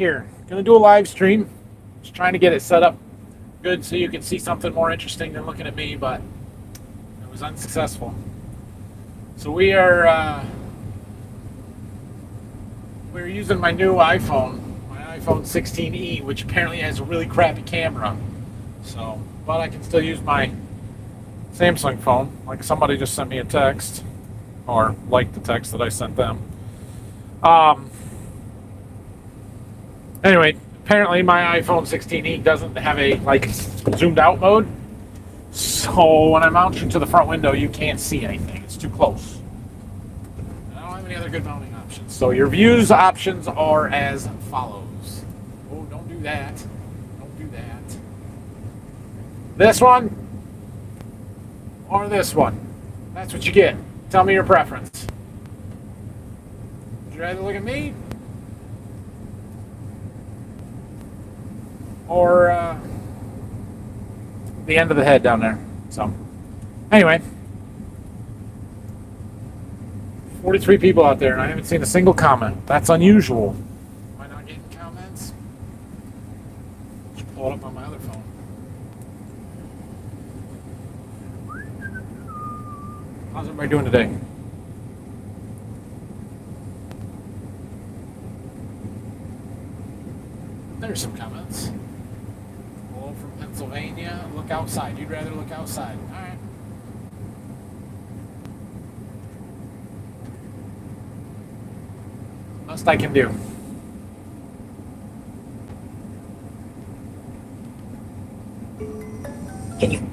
Here, gonna do a live stream. Just trying to get it set up good so you can see something more interesting than looking at me, but it was unsuccessful. So we're using my new iPhone, my iPhone 16e, which apparently has a really crappy camera. So, but I can still use my Samsung phone. Like somebody just sent me a text, or liked the text that I sent them. Anyway, apparently my iPhone 16e doesn't have a zoomed out mode. So when I mount you to the front window, you can't see anything. It's too close. I don't have any other good mounting options. So your views options are as follows. Oh, don't do that. Don't do that. This one or this one. That's what you get. Tell me your preference. Would you rather look at me? Or the end of the head down there. So, anyway, 43 people out there, and I haven't seen a single comment. That's unusual. Am I not getting comments? Just pull it up on my other phone. How's everybody doing today? There's some comments. From Pennsylvania, look outside. You'd rather look outside. All right. Most I can do. Can you?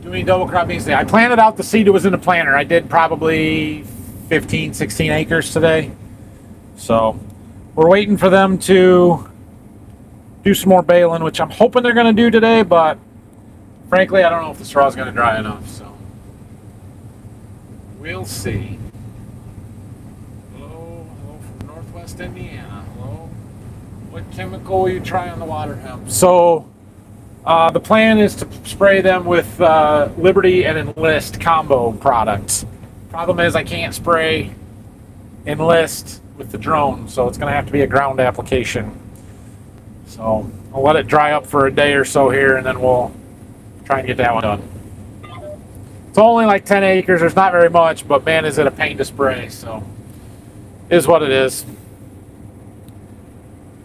Doing double cropping today. I planted out the seed that was in the planter. I did probably 15, 16 acres today. So we're waiting for them to do some more baling, which I'm hoping they're going to do today, but frankly, I don't know if the straw is going to dry enough. So we'll see. Hello from Northwest Indiana. Hello. What chemical will you try on the water hemp? So the plan is to spray them with Liberty and Enlist combo products. Problem is I can't spray Enlist with the drone, so it's going to have to be a ground application. So I'll let it dry up for a day or so here, and then we'll try and get that one done. It's only like 10 acres. There's not very much, but man, is it a pain to spray. So is what it is.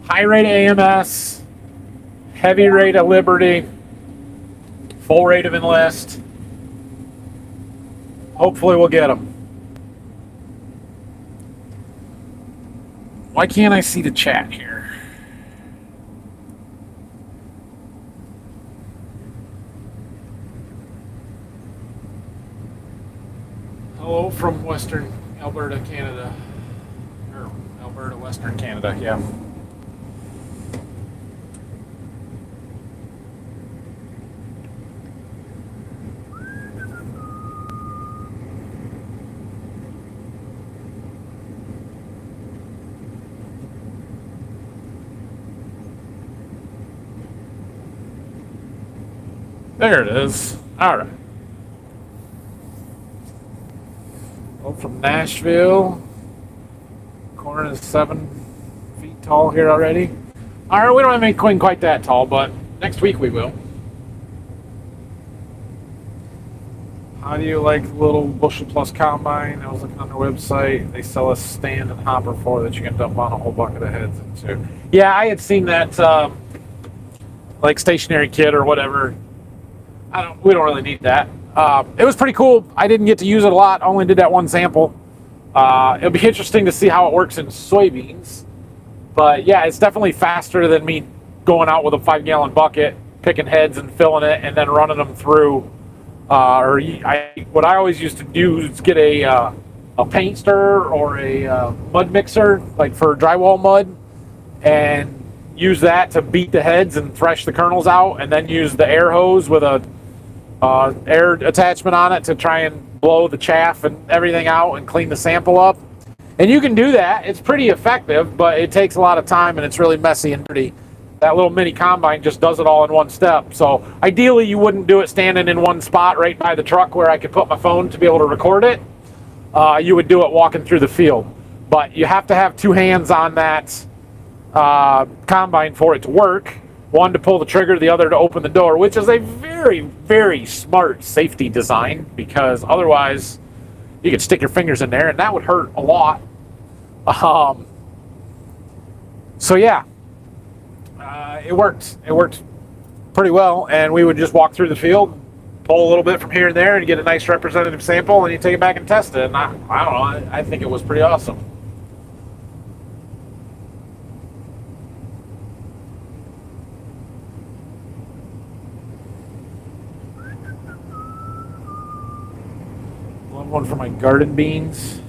High rate of AMS. Heavy rate of Liberty, full rate of Enlist. Hopefully we'll get them. Why can't I see the chat here? Hello from Western Alberta, Canada. Or Alberta, Western Canada, yeah. There it is. All right. Oh, from Nashville. Corn is 7 feet tall here already. All right, we don't have any queen quite that tall, but next week we will. How do you like the little bushel plus combine? I was looking on their website. They sell a stand and hopper for that you can dump on a whole bucket of heads into. Yeah, I had seen that like stationary kit or whatever. We don't really need that. It was pretty cool. I didn't get to use it a lot. I only did that one sample. It'll be interesting to see how it works in soybeans. But yeah, it's definitely faster than me going out with a 5-gallon bucket, picking heads and filling it, and then running them through. What I always used to do is get a paint stirrer or a mud mixer, like for drywall mud, and use that to beat the heads and thresh the kernels out, and then use the air hose with a air attachment on it to try and blow the chaff and everything out and clean the sample up. And you can do that. It's pretty effective, but it takes a lot of time and it's really messy and dirty. That little mini combine just does it all in one step. So ideally you wouldn't do it standing in one spot right by the truck where I could put my phone to be able to record it. You would do it walking through the field. But you have to have two hands on that combine for it to work. One to pull the trigger, the other to open the door, which is a very, very smart safety design, because otherwise you could stick your fingers in there and that would hurt a lot. So yeah, it worked. It worked pretty well, and we would just walk through the field, pull a little bit from here and there, and get a nice representative sample, and you take it back and test it. And I don't know, I think it was pretty awesome. One for my garden beans.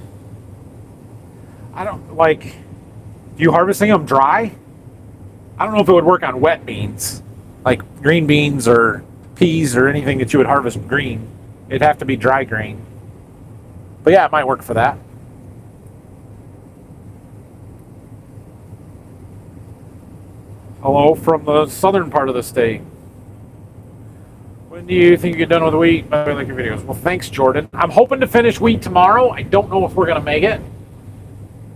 I don't like. Do you harvesting them dry? I don't know if it would work on wet beans, like green beans or peas or anything that you would harvest green. It'd have to be dry grain. But yeah, it might work for that. Hello from the southern part of the state. When do you think you get done with wheat? I like your videos. Well, thanks, Jordan. I'm hoping to finish wheat tomorrow. I don't know if we're going to make it.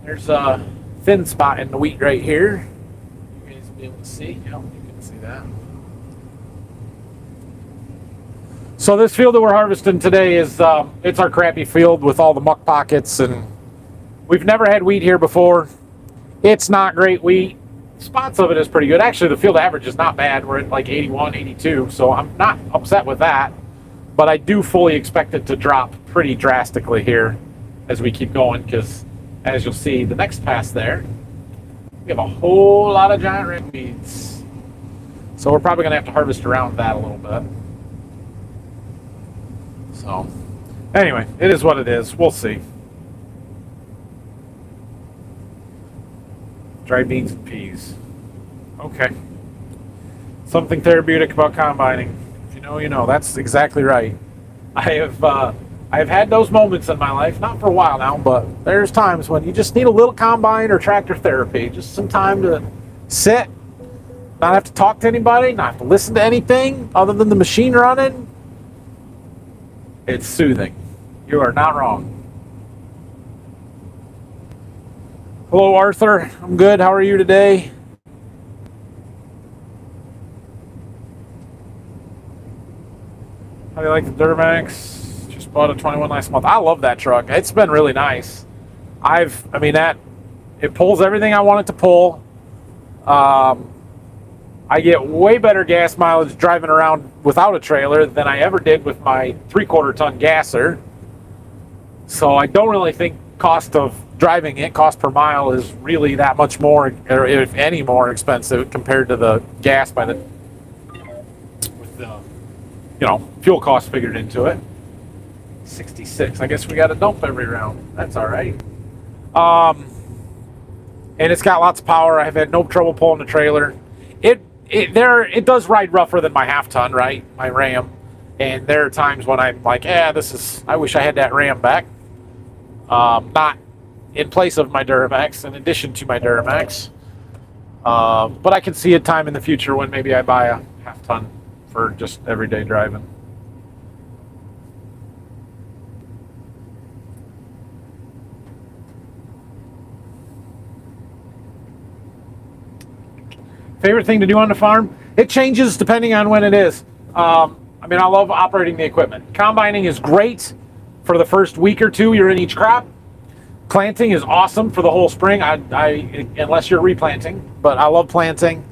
There's a thin spot in the wheat right here. You guys will be able to see. Yep, you can see that. So this field that we're harvesting today is it's our crappy field with all the muck pockets, and we've never had wheat here before. It's not great wheat. Spots of it is pretty good. Actually, the field average is not bad. We're at like 81, 82, so I'm not upset with that. But I do fully expect it to drop pretty drastically here as we keep going, because as you'll see, the next pass there, we have a whole lot of giant red weeds. So we're probably going to have to harvest around that a little bit. So anyway, it is what it is. We'll see. Dried beans and peas. Okay. Something therapeutic about combining. If you know, you know. That's exactly right. I have had those moments in my life, not for a while now, but there's times when you just need a little combine or tractor therapy. Just some time to sit, not have to talk to anybody, not have to listen to anything other than the machine running. It's soothing. You are not wrong. Hello, Arthur. I'm good. How are you today? How do you like the Duramax? Just bought a 21 last month. I love that truck. It's been really nice. It pulls everything I want it to pull. I get way better gas mileage driving around without a trailer than I ever did with my 3/4 ton gasser. So I don't really think cost of driving it, cost per mile, is really that much more, or if any more expensive compared to the gas with the fuel cost figured into it. 66. I guess we got to dump every round. That's all right. And it's got lots of power. I've had no trouble pulling the trailer. It does ride rougher than my half ton, right? My Ram. And there are times when I'm like, I wish I had that Ram back. Not in place of my Duramax, in addition to my Duramax. But I can see a time in the future when maybe I buy a half ton for just everyday driving. Favorite thing to do on the farm? It changes depending on when it is. I love operating the equipment. Combining is great for the first week or two you're in each crop. Planting is awesome for the whole spring, unless you're replanting, but I love planting.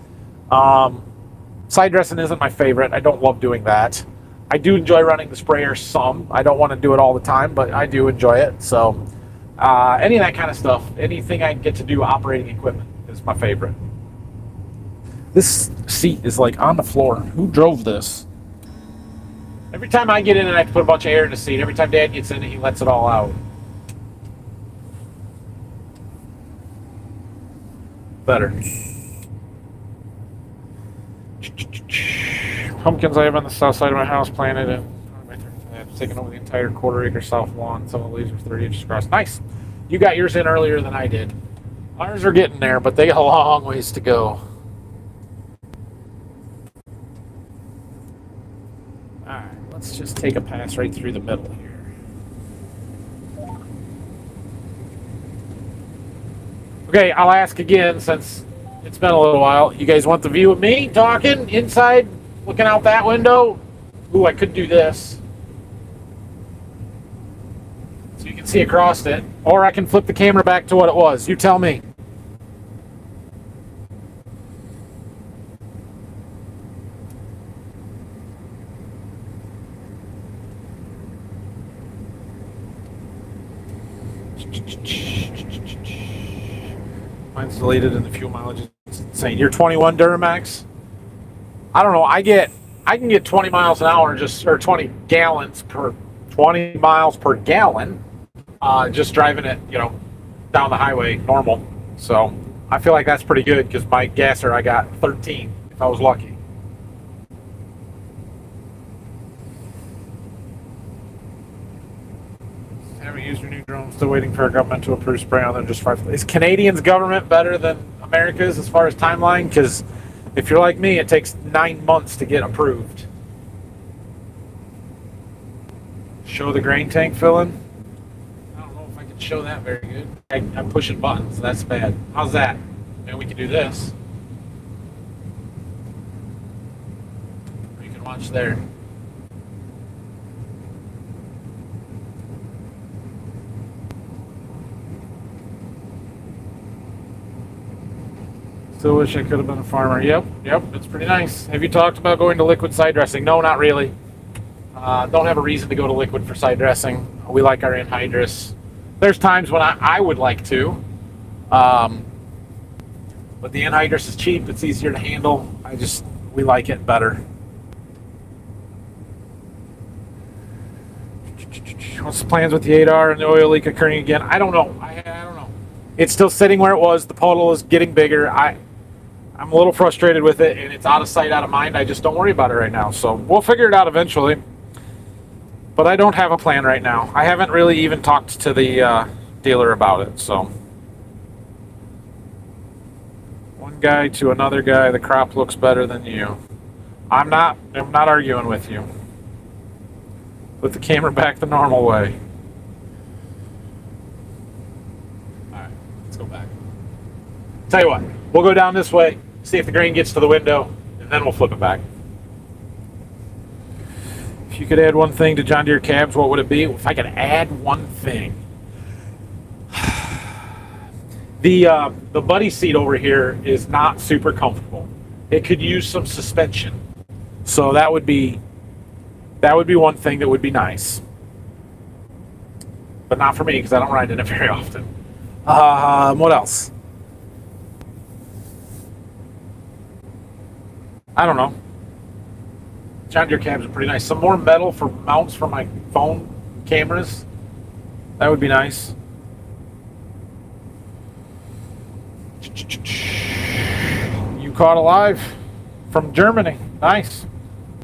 Side dressing isn't my favorite. I don't love doing that. I do enjoy running the sprayer some. I don't want to do it all the time, but I do enjoy it. So any of that kind of stuff, anything I get to do operating equipment is my favorite. This seat is like on the floor. Who drove this? Every time I get in it, I have to put a bunch of air in the seat. Every time Dad gets in it, he lets it all out. Better. Pumpkins I have on the south side of my house planted in taking over the entire quarter-acre south lawn. Some of the leaves are 30 inches across. Nice. You got yours in earlier than I did. Ours are getting there, but they got a long ways to go. All right, let's just take a pass right through the middle here. Okay, I'll ask again since it's been a little while. You guys want the view of me talking inside, looking out that window? Ooh, I could do this. So you can see across it. Or I can flip the camera back to what it was. You tell me. Mine's deleted in the fuel mileage. It's insane. You're 21 Duramax? I don't know. I can get 20 miles an hour or 20 miles per gallon, just driving it, down the highway normal. So I feel like that's pretty good because my gasser I got 13 if I was lucky. Haven't used your new drone. Still waiting for our government to approve spray on them. Just 5. Is Canadians' government better than America's as far as timeline? Because if you're like me, it takes 9 months to get approved. Show the grain tank filling. I don't know if I can show that very good. I'm pushing buttons. That's bad. How's that? Maybe we can do this. You can watch there. Still wish I could have been a farmer. Yep, it's pretty nice. Have you talked about going to liquid side dressing? No, not really. Don't have a reason to go to liquid for side dressing. We like our anhydrous. There's times when I would like to. But the anhydrous is cheap. It's easier to handle. We like it better. What's the plans with the 8R and the oil leak occurring again? I don't know. I don't know. It's still sitting where it was. The puddle is getting bigger. I'm a little frustrated with it, and it's out of sight, out of mind. I just don't worry about it right now. So we'll figure it out eventually. But I don't have a plan right now. I haven't really even talked to the dealer about it. So one guy to another guy, the crop looks better than you. I'm not arguing with you. Put the camera back the normal way. All right, let's go back. Tell you what, we'll go down this way, see if the grain gets to the window, and then we'll flip it back. If you could add one thing to John Deere cabs, what would it be? If I could add one thing. The buddy seat over here is not super comfortable. It could use some suspension. So that would be one thing that would be nice. But not for me because I don't ride in it very often. What else? I don't know. John Deere cabs are pretty nice. Some more metal for mounts for my phone cameras. That would be nice. You caught alive from Germany. Nice.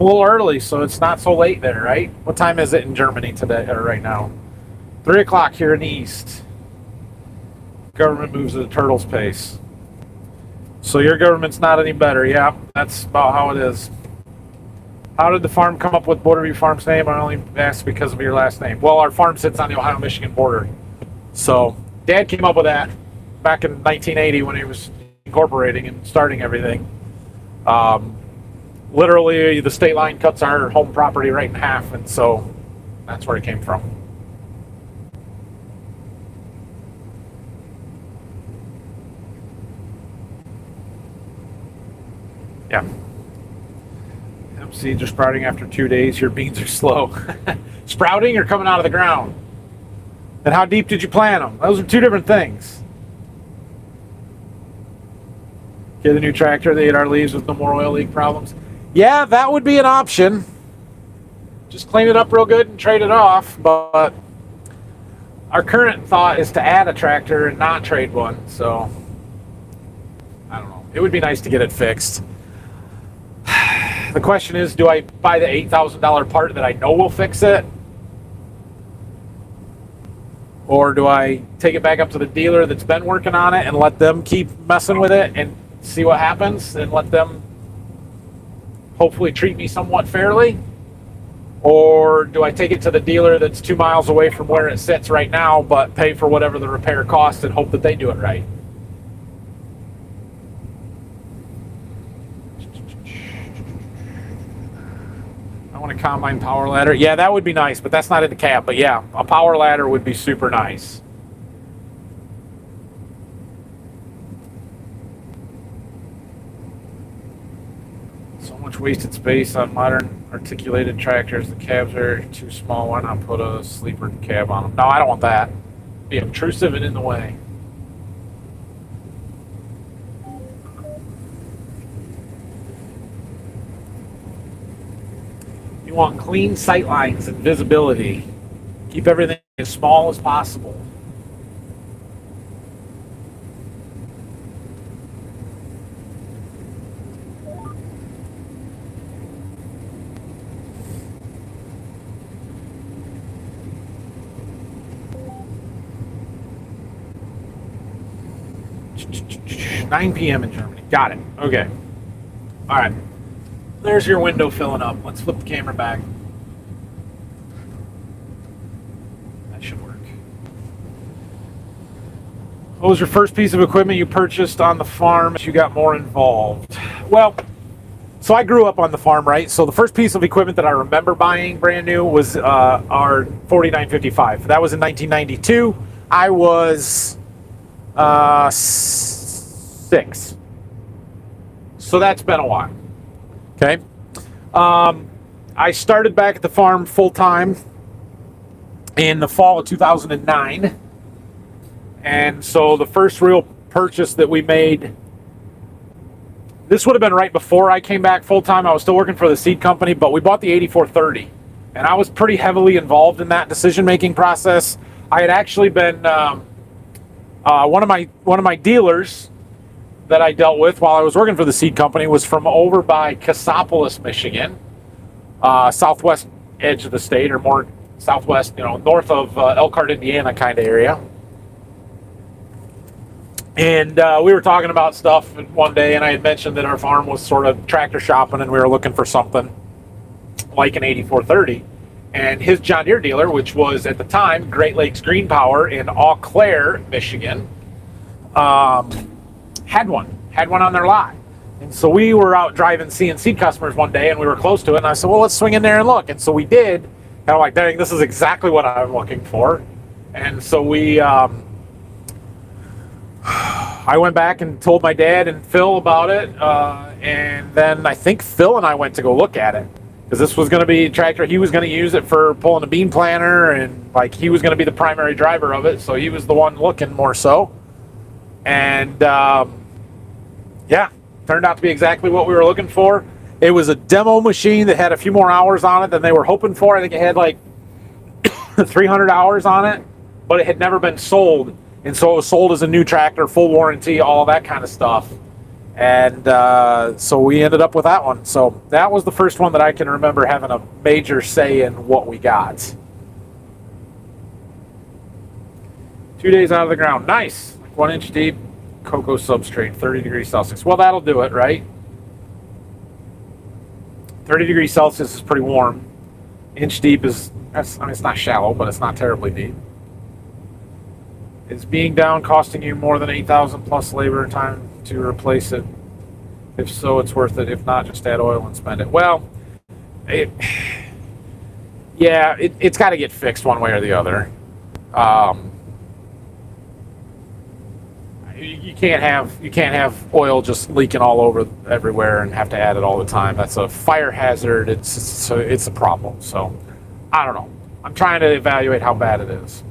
A little early, so it's not so late there, right? What time is it in Germany today, or right now? 3 o'clock here in the east. Government moves at a turtle's pace. So your government's not any better. Yeah, that's about how it is. How did the farm come up with Borderview Farm's name? I only asked because of your last name. Well, our farm sits on the Ohio-Michigan border. So Dad came up with that back in 1980 when he was incorporating and starting everything. Literally, the state line cuts our home property right in half, and so that's where it came from. Yeah. Seeds are sprouting after 2 days. Your beans are slow. Sprouting or coming out of the ground? And how deep did you plant them? Those are two different things. Get a new tractor, the 8R leaves with no more oil leak problems. Yeah, that would be an option. Just clean it up real good and trade it off. But our current thought is to add a tractor and not trade one. So, I don't know. It would be nice to get it fixed. The question is, do I buy the $8,000 part that I know will fix it? Or do I take it back up to the dealer that's been working on it and let them keep messing with it and see what happens and let them hopefully treat me somewhat fairly? Or do I take it to the dealer that's 2 miles away from where it sits right now, but pay for whatever the repair costs and hope that they do it right? I want a combine power ladder. Yeah, that would be nice, but that's not in the cab. But yeah, a power ladder would be super nice. So much wasted space on modern articulated tractors. The cabs are too small. Why not put a sleeper cab on them? No, I don't want that. Be obtrusive and in the way. You want clean sight lines and visibility. Keep everything as small as possible. $9 p.m. in Germany. Got it. Okay. All right. There's your window filling up. Let's flip the camera back. That should work. What was your first piece of equipment you purchased on the farm as you got more involved? Well, so I grew up on the farm, right? So the first piece of equipment that I remember buying brand new was our 4955. That was in 1992. I was 6. So that's been a while. Okay. I started back at the farm full time in the fall of 2009. And so the first real purchase that we made, this would have been right before I came back full time. I was still working for the seed company, but we bought the 8430. And I was pretty heavily involved in that decision-making process. I had actually been one of my dealers that I dealt with while I was working for the seed company was from over by Cassopolis, Michigan, southwest edge of the state, or more southwest, north of Elkhart, Indiana kind of area. And we were talking about stuff one day, and I had mentioned that our farm was sort of tractor shopping, and we were looking for something like an 8430. And his John Deere dealer, which was at the time Great Lakes Green Power in Eau Claire, Michigan, had one on their lot. And so we were out driving seeing seed customers one day, and we were close to it, and I said, well, let's swing in there and look. And so we did, and I'm like, dang, this is exactly what I'm looking for. And so I went back and told my dad and Phil about it, and then I think Phil and I went to go look at it, because this was going to be a tractor. He was going to use it for pulling a bean planter, and he was going to be the primary driver of it, so he was the one looking more so. And yeah, turned out to be exactly what we were looking for. It was a demo machine that had a few more hours on it than they were hoping for. I think it had 300 hours on it, but it had never been sold. And so it was sold as a new tractor, full warranty, all that kind of stuff. And so we ended up with that one. So that was the first one that I can remember having a major say in what we got. 2 days out of the ground. Nice. 1 inch deep, cocoa substrate, 30 degrees Celsius. Well, that'll do it, right? 30 degrees Celsius is pretty warm. Inch deep is, it's not shallow, but it's not terribly deep. Is being down costing you more than $8,000 plus labor and time to replace it? If so, it's worth it. If not, just add oil and spend it. Well, it's got to get fixed one way or the other. You can't have oil just leaking all over everywhere and have to add it all the time. That's a fire hazard. It's a problem. So I don't know. I'm trying to evaluate how bad it is.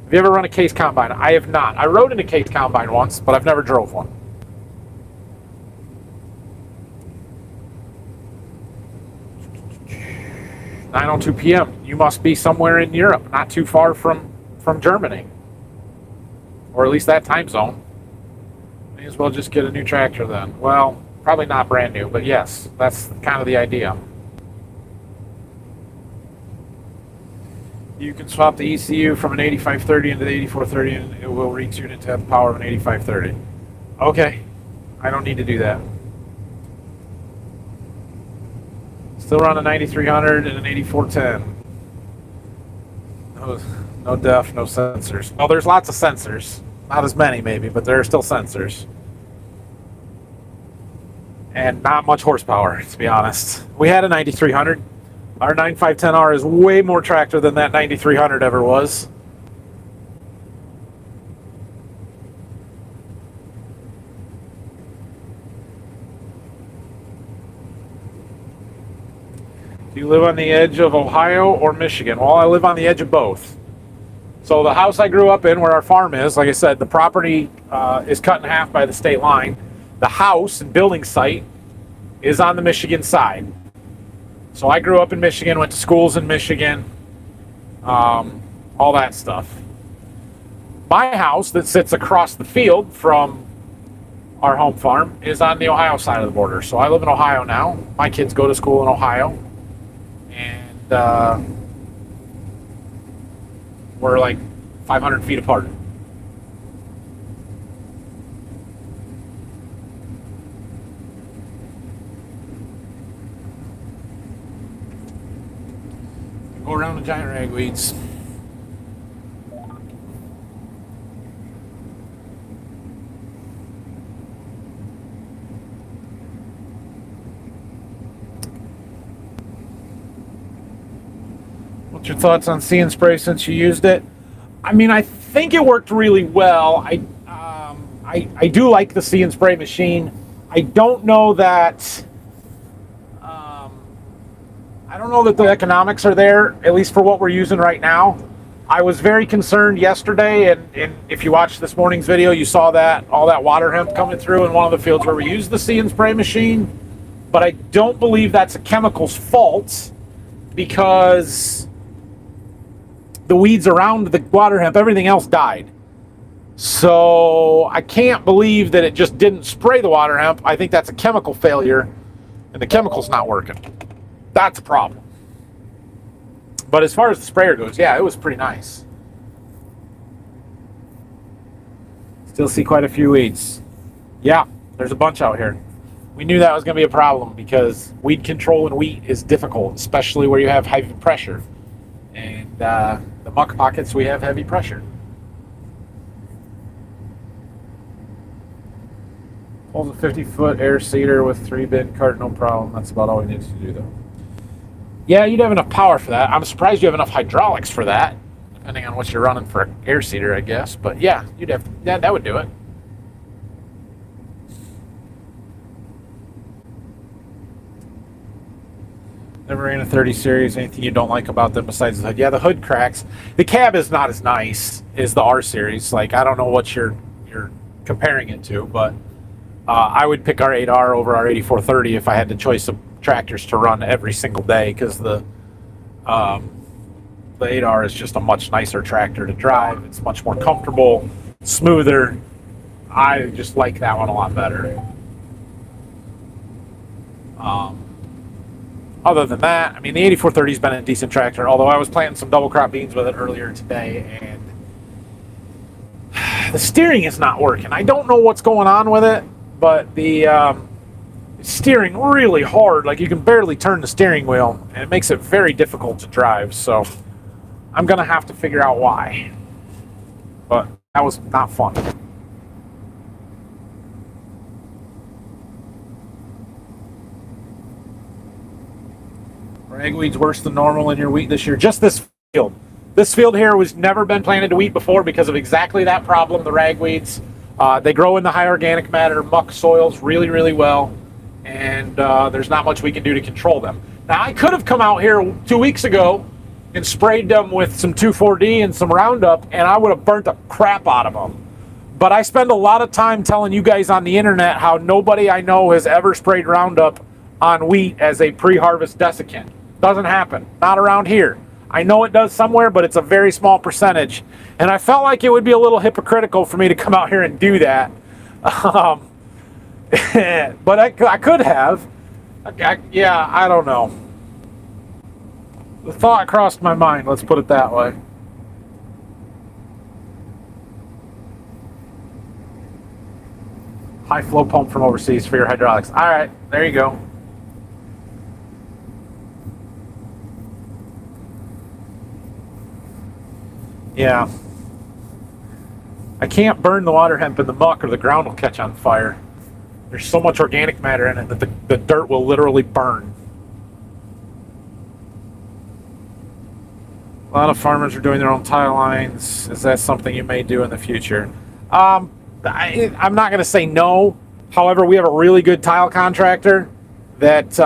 Have you ever run a case combine? I have not. I rode in a case combine once, but I've never drove one. (9:02 p.m.) You must be somewhere in Europe, not too far from Germany, or at least that time zone. May as well just get a new tractor then. Well, probably not brand new, but yes, that's kind of the idea. You can swap the ECU from an 8530 into the 8430 and it will retune it to have the power of an 8530. Okay, I don't need to do that. Still run a 9300 and an 8410. No def, no sensors. Oh, there's lots of sensors. Not as many maybe, but there are still sensors. And not much horsepower, to be honest. We had a 9300. Our 9510R is way more tractor than that 9300 ever was. Do you live on the edge of Ohio or Michigan? Well, I live on the edge of both. So the house I grew up in, where our farm is, like I said, the property is cut in half by the state line. The house and building site is on the Michigan side. So I grew up in Michigan, went to schools in Michigan, all that stuff. My house that sits across the field from our home farm is on the Ohio side of the border. So I live in Ohio now. My kids go to school in Ohio. And we're like 500 feet apart. Go around the giant ragweeds. What's your thoughts on See and Spray since you used it? I mean, I think it worked really well. I do like the See and Spray machine. I don't know that the economics are there, at least for what we're using right now. I was very concerned yesterday, and if you watched this morning's video, you saw that all that water hemp coming through in one of the fields where we used the See and Spray machine. But I don't believe that's a chemical's fault, because the weeds around the water hemp, everything else died. So I can't believe that it just didn't spray the water hemp. I think that's a chemical failure, and the chemical's not working. That's a problem. But as far as the sprayer goes, yeah, it was pretty nice. Still see quite a few weeds. Yeah, there's a bunch out here. We knew that was going to be a problem because weed control in wheat is difficult, especially where you have heavy pressure. And the muck pockets, we have heavy pressure. Pulls a 50-foot air seeder with 3-bin cart, no problem. That's about all we need to do, though. Yeah, you'd have enough power for that. I'm surprised you have enough hydraulics for that, depending on what you're running for an air seeder, I guess. But yeah, you'd have that would do it. Never ran a 30 series. Anything you don't like about them besides the hood? Yeah, the hood cracks. The cab is not as nice as the R series. Like, I don't know what you're comparing it to, but I would pick our 8R over our 8430 if I had the choice of tractors to run every single day, because the 8R is just a much nicer tractor to drive. It's much more comfortable, smoother. I just like that one a lot better. Other than that, I mean, the 8430's been a decent tractor, although I was planting some double crop beans with it earlier today, and the steering is not working. I don't know what's going on with it, but the steering really hard. Like, you can barely turn the steering wheel, and it makes it very difficult to drive. So I'm going to have to figure out why. But that was not fun. Ragweed's worse than normal in your wheat this year. Just this field. This field here was never been planted to wheat before because of exactly that problem, the ragweeds. They grow in the high organic matter, muck soils really, really well. And there's not much we can do to control them. Now, I could have come out here 2 weeks ago and sprayed them with some 2,4-D and some Roundup, and I would have burnt the crap out of them. But I spend a lot of time telling you guys on the internet how nobody I know has ever sprayed Roundup on wheat as a pre-harvest desiccant. Doesn't happen. Not around here. I know it does somewhere, but it's a very small percentage. And I felt like it would be a little hypocritical for me to come out here and do that. But I could have. Yeah, I don't know. The thought crossed my mind, let's put it that way. High flow pump from overseas for your hydraulics. All right, there you go. Yeah. I can't burn the water hemp in the muck or the ground will catch on fire. There's so much organic matter in it that the dirt will literally burn. A lot of farmers are doing their own tile lines. Is that something you may do in the future? I'm not going to say no. However, we have a really good tile contractor that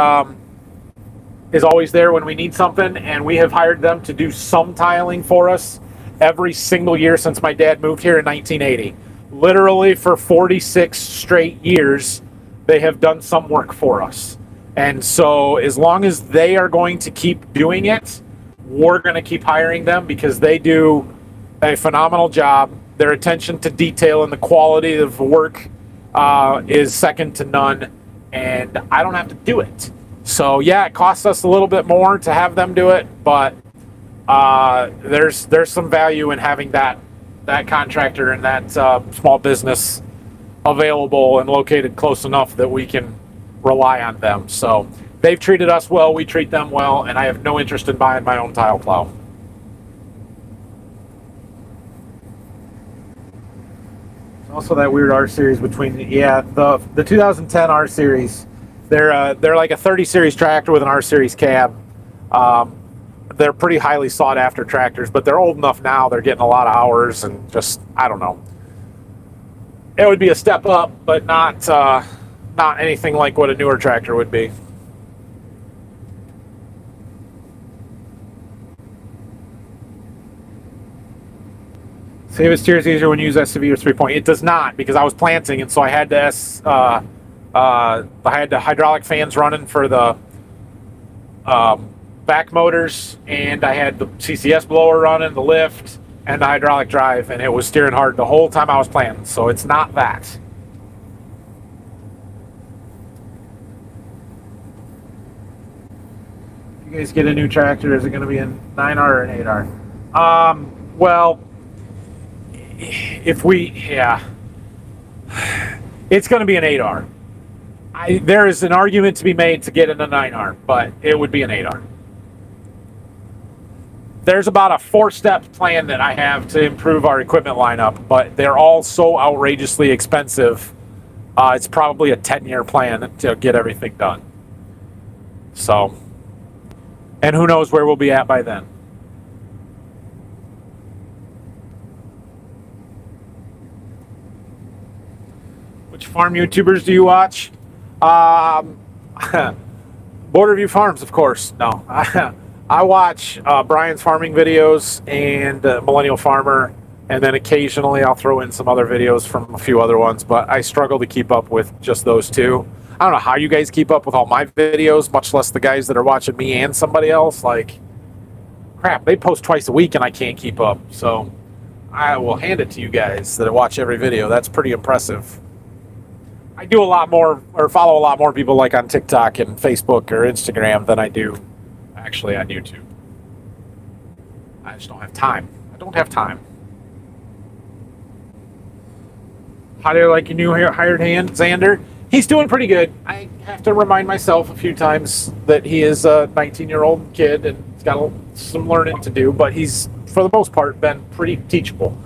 is always there when we need something, and we have hired them to do some tiling for us every single year since my dad moved here in 1980. Literally for 46 straight years, they have done some work for us. And so as long as they are going to keep doing it, we're going to keep hiring them because they do a phenomenal job. Their attention to detail and the quality of work is second to none, and I don't have to do it. So yeah, it costs us a little bit more to have them do it, but there's some value in having that contractor and that small business available and located close enough that we can rely on them. So they've treated us well, we treat them well, and I have no interest in buying my own tile plow. Also, that weird R series between the 2010 R series. They're like a 30 series tractor with an R series cab. They're pretty highly sought after tractors, but they're old enough now. They're getting a lot of hours, and just I don't know. It would be a step up, but not anything like what a newer tractor would be. Save steers easier when you use SCV or 3-point. It does not, because I was planting, and so I had to I had the hydraulic fans running for the back motors, and I had the CCS blower running, the lift, and the hydraulic drive, and it was steering hard the whole time I was planting. So it's not that. If you guys get a new tractor, is it going to be a 9R or an 8R? Well, if we, it's going to be an 8R. There is an argument to be made to get in a 9R, but it would be an 8R. There's about a 4-step plan that I have to improve our equipment lineup, but they're all so outrageously expensive. It's probably a 10-year plan to get everything done. So, and who knows where we'll be at by then. Which farm YouTubers do you watch? Border View Farms, of course. No, I watch Brian's farming videos and Millennial Farmer, and then occasionally I'll throw in some other videos from a few other ones, but I struggle to keep up with just those two. I don't know how you guys keep up with all my videos, much less the guys that are watching me and somebody else. Like, crap, they post twice a week and I can't keep up. So I will hand it to you guys that watch every video. That's pretty impressive. I do a lot more, or follow a lot more people like on TikTok and Facebook or Instagram than I do actually on YouTube. I just don't have time. I don't have time. How do you like your new hired hand, Xander? He's doing pretty good. I have to remind myself a few times that he is a 19-year-old kid and he's got some learning to do, but he's, for the most part, been pretty teachable.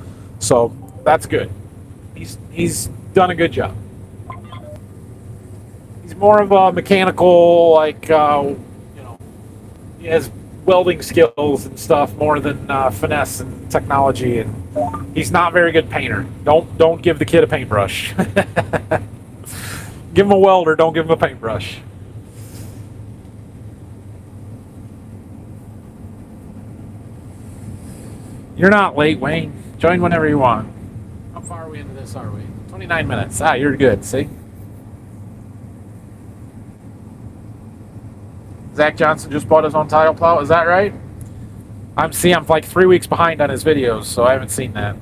So that's good. He's done a good job. He's more of a mechanical, like, he has welding skills and stuff more than finesse and technology, and he's not a very good painter. Don't give the kid a paintbrush. Give him a welder, don't give him a paintbrush. You're not late, Wayne. Join whenever you want. How far are we into this, are we? 29 minutes. Ah, you're good, see? Zach Johnson just bought his own tile plow, is that right? I'm like 3 weeks behind on his videos, so I haven't seen that. I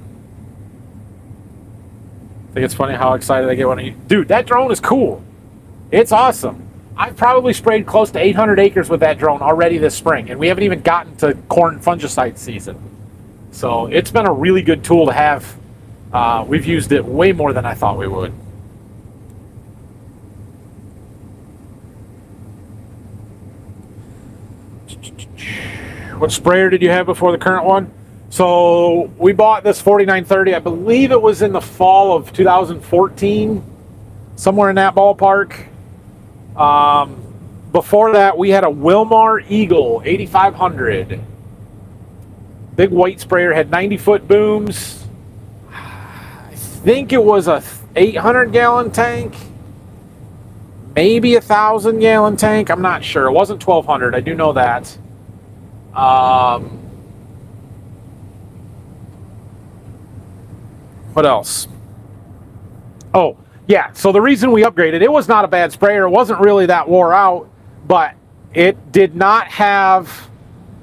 think it's funny how excited I get when Dude, that drone is cool. It's awesome. I've probably sprayed close to 800 acres with that drone already this spring, and we haven't even gotten to corn fungicide season. So it's been a really good tool to have. We've used it way more than I thought we would. What sprayer did you have before the current one? So we bought this 4930. I believe it was in the fall of 2014, somewhere in that ballpark. Before that, we had a Wilmar Eagle 8500. Big white sprayer, had 90-foot booms. I think it was a 800-gallon tank, maybe a 1,000-gallon tank. I'm not sure. It wasn't 1,200. I do know that. What else? Oh, yeah. So the reason we upgraded, it was not a bad sprayer. It wasn't really that wore out, but it did not have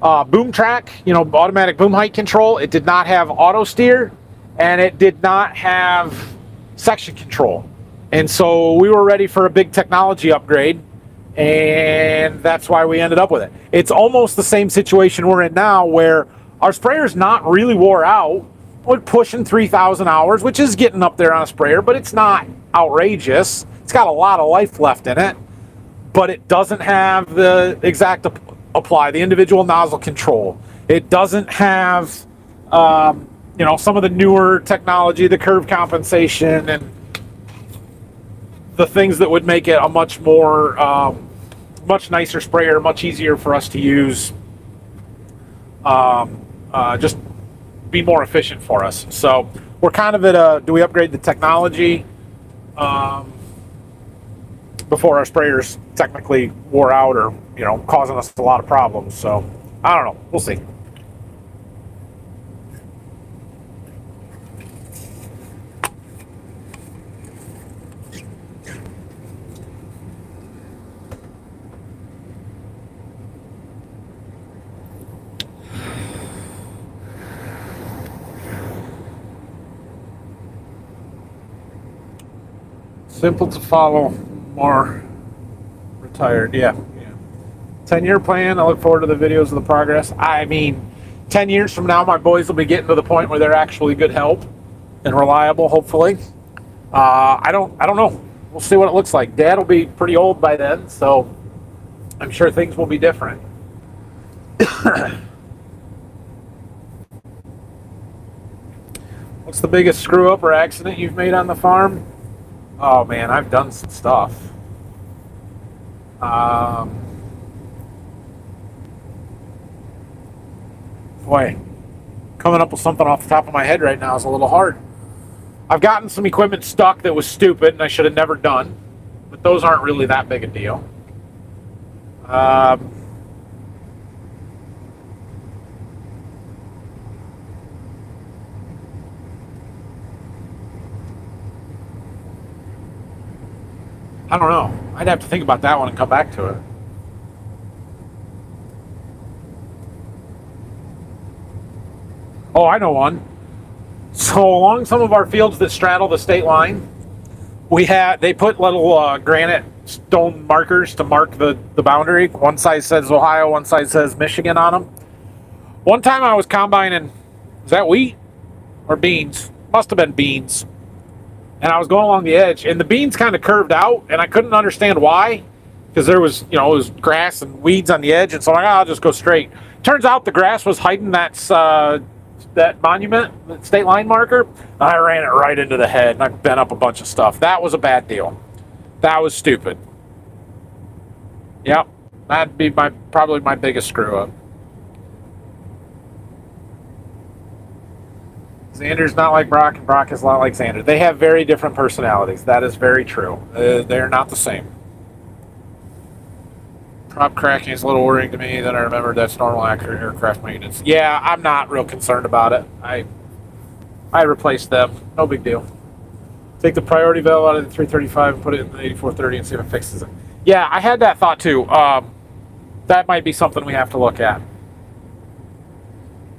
boom track, automatic boom height control. It did not have auto steer, and it did not have section control. And so we were ready for a big technology upgrade, and that's why we ended up with it. It's almost the same situation we're in now, where our sprayer's not really wore out. We're pushing 3,000 hours, which is getting up there on a sprayer, but it's not outrageous. It's got a lot of life left in it, but it doesn't have the exact apply, the individual nozzle control. It doesn't have, some of the newer technology, the curve compensation, and the things that would make it a much more, much nicer sprayer, much easier for us to use. Just be more efficient for us. So we're kind of at a, do we upgrade the technology before our sprayers technically wore out or, causing us a lot of problems. So I don't know. We'll see. Simple to follow, more retired. Yeah. 10-year plan. I look forward to the videos of the progress. I mean, 10 years from now, my boys will be getting to the point where they're actually good help and reliable, hopefully. I don't know. We'll see what it looks like. Dad will be pretty old by then, so I'm sure things will be different. What's the biggest screw up or accident you've made on the farm? Oh man, I've done some stuff. Boy, coming up with something off the top of my head right now is a little hard. I've gotten some equipment stuck that was stupid and I should have never done, but those aren't really that big a deal. I don't know. I'd have to think about that one and come back to it. Oh, I know one. So along some of our fields that straddle the state line, they put little granite stone markers to mark the boundary. One side says Ohio, one side says Michigan on them. One time I was combining, was that wheat or beans? Must have been beans. And I was going along the edge, and the beans kind of curved out, and I couldn't understand why, because there was, it was grass and weeds on the edge, and so I'm like, I'll just go straight. Turns out the grass was hiding that monument, that state line marker. I ran it right into the head, and I bent up a bunch of stuff. That was a bad deal. That was stupid. Yep, that'd be probably my biggest screw up. Xander's not like Brock, and Brock is not like Xander. They have very different personalities. That is very true. They're not the same. Prop cracking is a little worrying to me. Then I remembered that's normal accurate aircraft maintenance. Yeah, I'm not real concerned about it. I replaced them. No big deal. Take the priority valve out of the 335 and put it in the 8430 and see if it fixes it. Yeah, I had that thought too. That might be something we have to look at.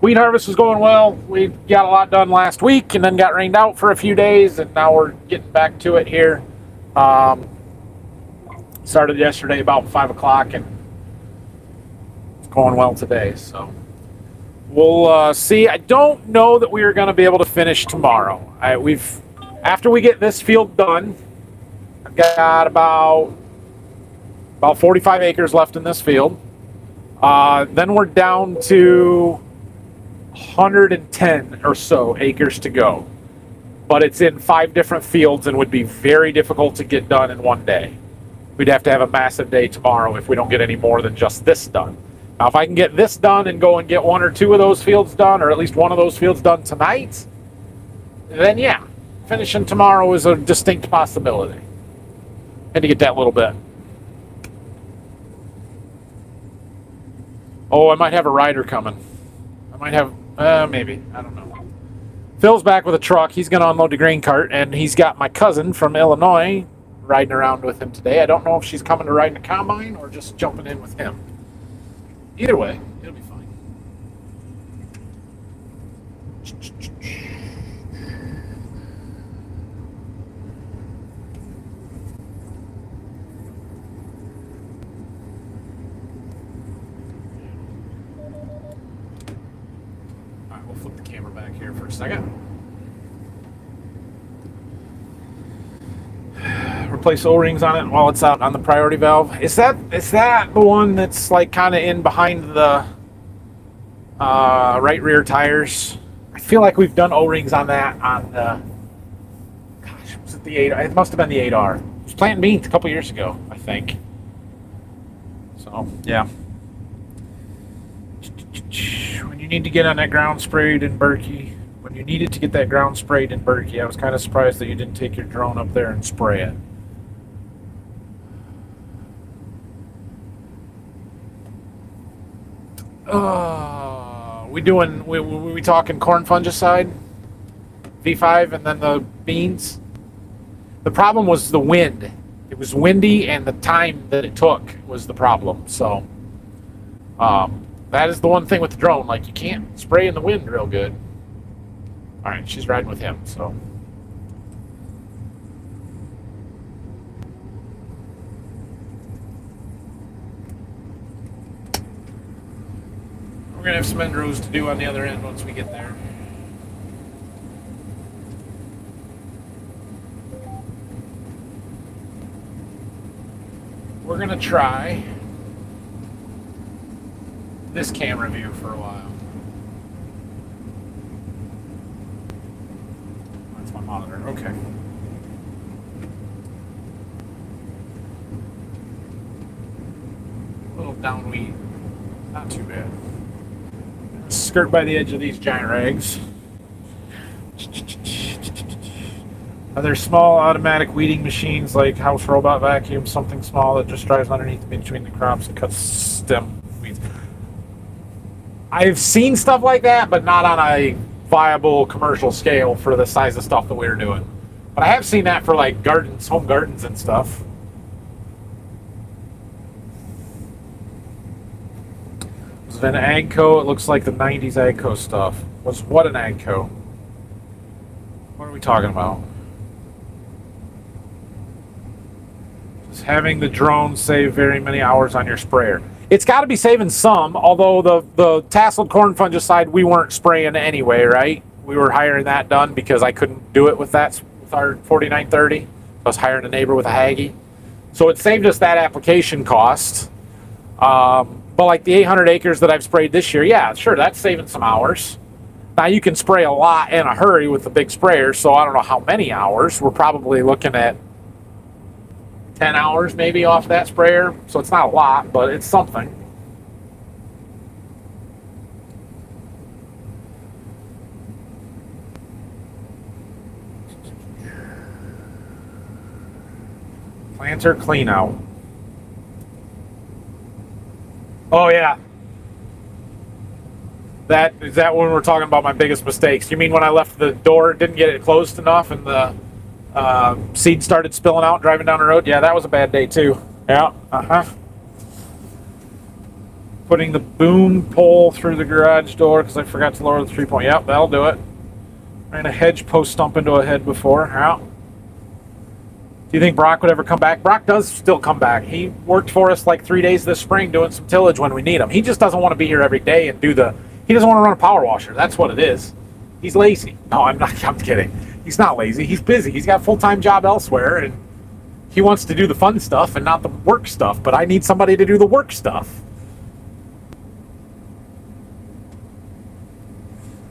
Wheat harvest was going well. We got a lot done last week and then got rained out for a few days, and now we're getting back to it here. Started yesterday about 5 o'clock, and it's going well today. So we'll see. I don't know that we are going to be able to finish tomorrow. After we get this field done, I've got about 45 acres left in this field. Then we're down to 110 or so acres to go. But it's in 5 different fields and would be very difficult to get done in one day. We'd have to have a massive day tomorrow if we don't get any more than just this done. Now, if I can get this done and go and get 1 or 2 of those fields done, or at least 1 of those fields done tonight, then yeah, finishing tomorrow is a distinct possibility. Had to get that little bit. Oh, I might have a rider coming. I might have, maybe, I don't know. Phil's back with a truck. He's going to unload the grain cart, and he's got my cousin from Illinois riding around with him today. I don't know if she's coming to ride in the combine or just jumping in with him. Either way, it'll be fine. All right, we'll flip the camera back here for a second. Replace O-rings on it while it's out on the priority valve. Is that the one that's like kind of in behind the right rear tires? I feel like we've done O-rings on that on the, gosh, was it the 8? It must have been the 8R. It was planting beans a couple years ago, I think. So yeah. When you need to get on that ground sprayed in Berkey, when you needed to get that ground sprayed in Berkey, I was kind of surprised that you didn't take your drone up there and spray it. We talking corn fungicide, V5, and then the beans? The problem was the wind. It was windy, and the time that it took was the problem. So that is the one thing with the drone. Like, you can't spray in the wind real good. All right, she's riding with him, so. We're going to have some end rows to do on the other end once we get there. We're going to try this camera view for a while. That's my monitor. Okay. A little downweed. Not too bad. Skirt by the edge of these giant rags. They're small automatic weeding machines like house robot vacuum, something small that just drives underneath between the crops and cuts stem weeds. I've seen stuff like that, but not on a viable commercial scale for the size of stuff that we were doing. But I have seen that for like gardens, home gardens and stuff. Was it an Agco? It looks like the 90s Agco stuff. Was what an Agco? What are we talking about? Just having the drone save very many hours on your sprayer. It's got to be saving some, although the tasseled corn fungicide we weren't spraying anyway, right? We were hiring that done because I couldn't do it with that with our 4930. I was hiring a neighbor with a Haggie. So it saved us that application cost. But like the 800 acres that I've sprayed this year, yeah, sure, that's saving some hours. Now you can spray a lot in a hurry with the big sprayer, so I don't know how many hours. We're probably looking at 10 hours maybe off that sprayer, so it's not a lot, but it's something. Planter clean out. Oh yeah. Is that when we're talking about my biggest mistakes? You mean when I left the door, didn't get it closed enough, and the seed started spilling out driving down the road? Yeah, that was a bad day too. Yeah, Putting the boom pole through the garage door because I forgot to lower the 3-point. Yep, that'll do it. Ran a hedge post stump into a head before. Yeah. Do you think Brock would ever come back? Brock does still come back. He worked for us like 3 days this spring doing some tillage when we need him. He just doesn't want to be here every day and he doesn't want to run a power washer. That's what it is. He's lazy. No, I'm kidding. He's not lazy. He's busy. He's got a full-time job elsewhere, and he wants to do the fun stuff and not the work stuff, but I need somebody to do the work stuff.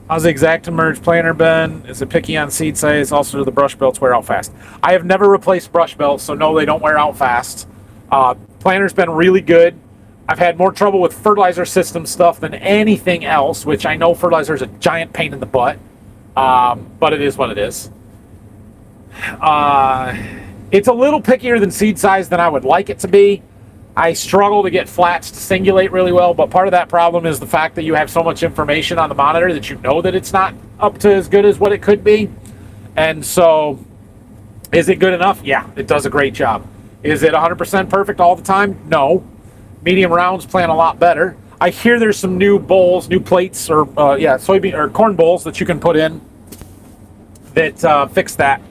How's the ExactEmerge planter been? Is it picky on seed size? Also, do the brush belts wear out fast? I have never replaced brush belts, so no, they don't wear out fast. Planter's been really good. I've had more trouble with fertilizer system stuff than anything else, which I know fertilizer is a giant pain in the butt, but it is what it is. It's a little pickier than seed size than I would like it to be. I struggle to get flats to singulate really well, but part of that problem is the fact that you have so much information on the monitor that you know that it's not up to as good as what it could be. And so, is it good enough? Yeah, it does a great job. Is it 100% perfect all the time? No. Medium rounds plant a lot better. I hear there's some new bowls, new plates, or soybean or corn bowls that you can put in that fix that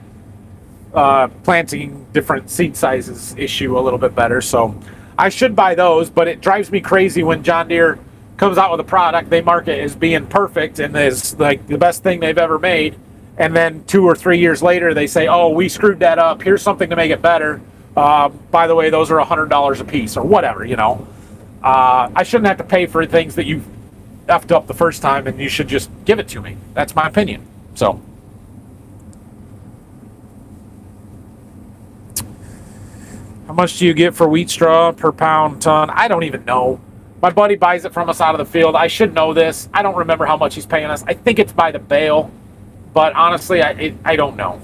planting different seed sizes issue a little bit better. So I should buy those, but it drives me crazy when John Deere comes out with a product they market as being perfect and is like the best thing they've ever made, and then 2 or 3 years later they say, oh, we screwed that up, here's something to make it better, by the way, those are $100 a piece or whatever. I shouldn't have to pay for things that you effed up the first time, and you should just give it to me. That's my opinion. So how much do you get for wheat straw per pound ton? I don't even know. My buddy buys it from us out of the field. I should know this. I don't remember how much he's paying us. I think it's by the bale, but honestly, I don't know.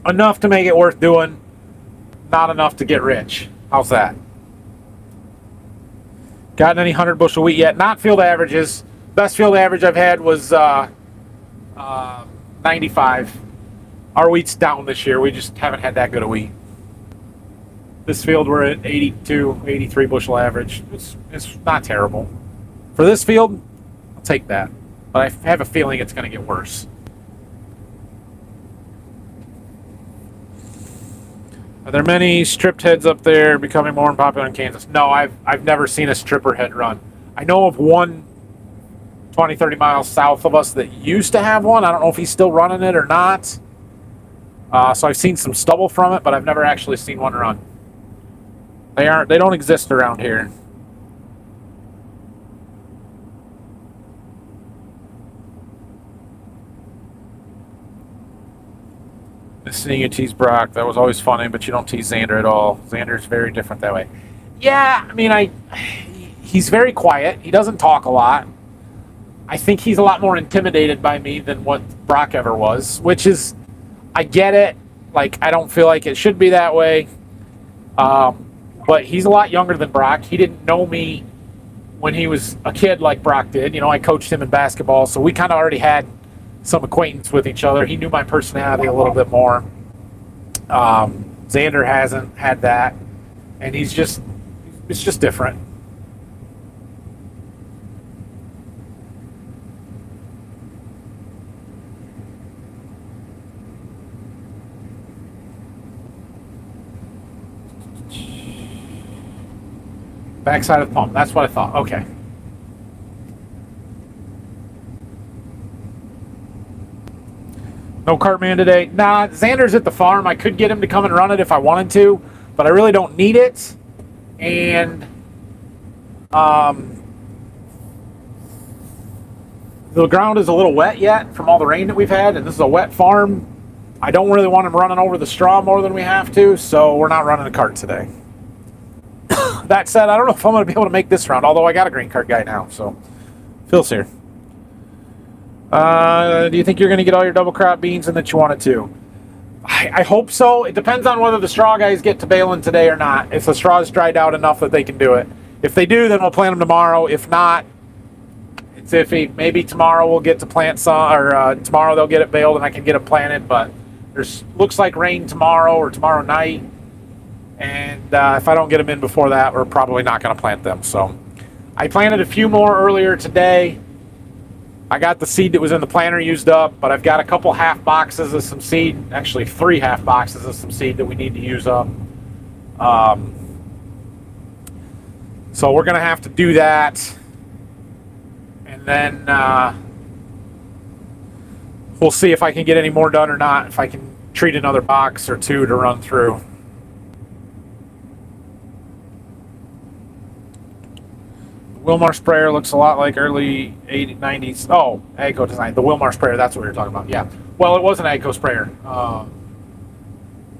Enough to make it worth doing, not enough to get rich. How's that? Gotten any 100 bushel wheat yet? Not field averages. Best field average I've had was 95. Our wheat's down this year. We just haven't had that good a wheat. This field, we're at 82, 83 bushel average. It's not terrible. For this field, I'll take that. But I have a feeling it's going to get worse. Are there many stripped heads up there becoming more popular in Kansas? No, I've never seen a stripper head run. I know of one 20, 30 miles south of us that used to have one. I don't know if he's still running it or not. So I've seen some stubble from it, but I've never actually seen one run. They don't exist around here. Listening you tease Brock, that was always funny, but you don't tease Xander at all. Xander's very different that way. Yeah, I mean, he's very quiet. He doesn't talk a lot. I think he's a lot more intimidated by me than what Brock ever was, which is, I get it. Like, I don't feel like it should be that way. But he's a lot younger than Brock. He didn't know me when he was a kid like Brock did. I coached him in basketball, so we kind of already had some acquaintance with each other. He knew my personality a little bit more. Xander hasn't had that, and it's just different. Backside of the pump. That's what I thought. Okay. No Cartman today. Nah, Xander's at the farm. I could get him to come and run it if I wanted to, but I really don't need it. And the ground is a little wet yet from all the rain that we've had, and this is a wet farm. I don't really want him running over the straw more than we have to, so we're not running a cart today. That said, I don't know if I'm going to be able to make this round, although I got a green cart guy now, so Phil's here. Do you think you're going to get all your double crop beans and that you wanted to? I hope so. It depends on whether the straw guys get to baling today or not. If the straw is dried out enough that they can do it. If they do, then we'll plant them tomorrow. If not, it's iffy. Maybe tomorrow we'll get to plant some, or tomorrow they'll get it baled and I can get them planted, but looks like rain tomorrow or tomorrow night. And if I don't get them in before that, we're probably not going to plant them. So I planted a few more earlier today. I got the seed that was in the planter used up, but I've got a couple half boxes of some seed, actually 3 half boxes of some seed that we need to use up. So we're going to have to do that. And then we'll see if I can get any more done or not, if I can treat another box or 2 to run through. Wilmar sprayer looks a lot like early 80s, 90s. Oh, AGCO design. The Wilmar sprayer, that's what we were talking about. Yeah. Well, it was an AGCO sprayer. Or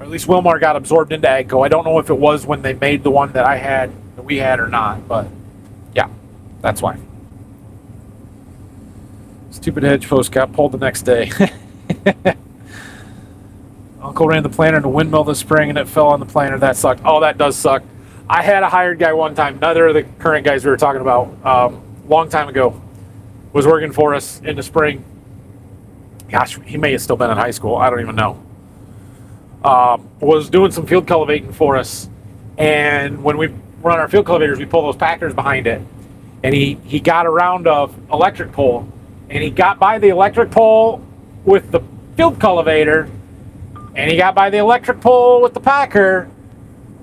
at least Wilmar got absorbed into AGCO. I don't know if it was when they made the one that we had or not, but yeah, that's why. Stupid hedge post got pulled the next day. Uncle ran the planter in a windmill this spring and it fell on the planter. That sucked. Oh, that does suck. I had a hired guy one time, another of the current guys we were talking about, long time ago, was working for us in the spring. Gosh, he may have still been in high school. I don't even know. Was doing some field cultivating for us. And when we run our field cultivators, we pull those packers behind it. And he got around a electric pole. And he got by the electric pole with the field cultivator. And he got by the electric pole with the packer.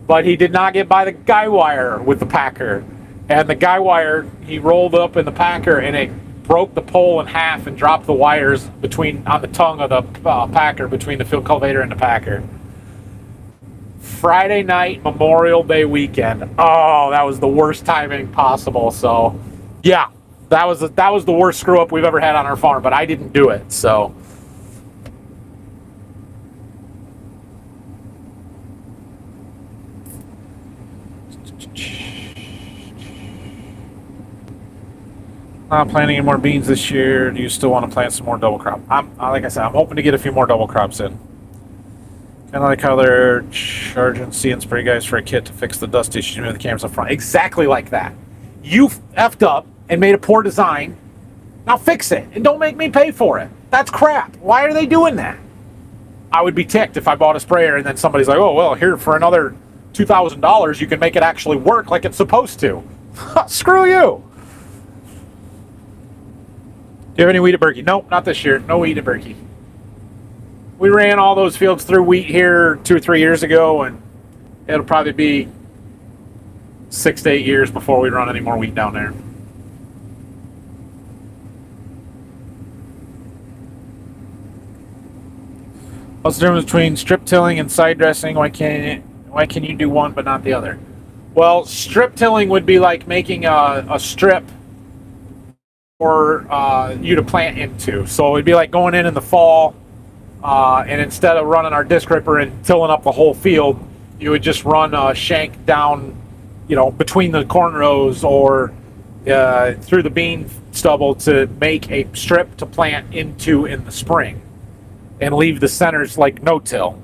But he did not get by the guy wire with the packer. And the guy wire, he rolled up in the packer and it broke the pole in half and dropped the wires on the tongue of the packer between the field cultivator and the packer. Friday night, Memorial Day weekend. Oh, that was the worst timing possible. So, yeah, that was the worst screw up we've ever had on our farm, but I didn't do it. So, not planting any more beans this year. Do you still want to plant some more double crop? Like I said, I'm hoping to get a few more double crops in. Kind of like how they're charging See and Spray guys for a kit to fix the dust issue with the cameras up front. Exactly like that. You effed up and made a poor design. Now fix it and don't make me pay for it. That's crap. Why are they doing that? I would be ticked if I bought a sprayer and then somebody's like, oh, well, here for another $2,000, you can make it actually work like it's supposed to. Screw you. Do you have any wheat at Berkey? Nope, not this year. No wheat at Berkey. We ran all those fields through wheat here 2 or 3 years ago, and it'll probably be 6 to 8 years before we run any more wheat down there. What's the difference between strip tilling and side dressing? Why can you do one but not the other? Well, strip tilling would be like making a strip for you to plant into. So it'd be like going in the fall, and instead of running our disc ripper and tilling up the whole field, you would just run a shank down, between the corn rows or through the bean stubble to make a strip to plant into in the spring and leave the centers like no-till.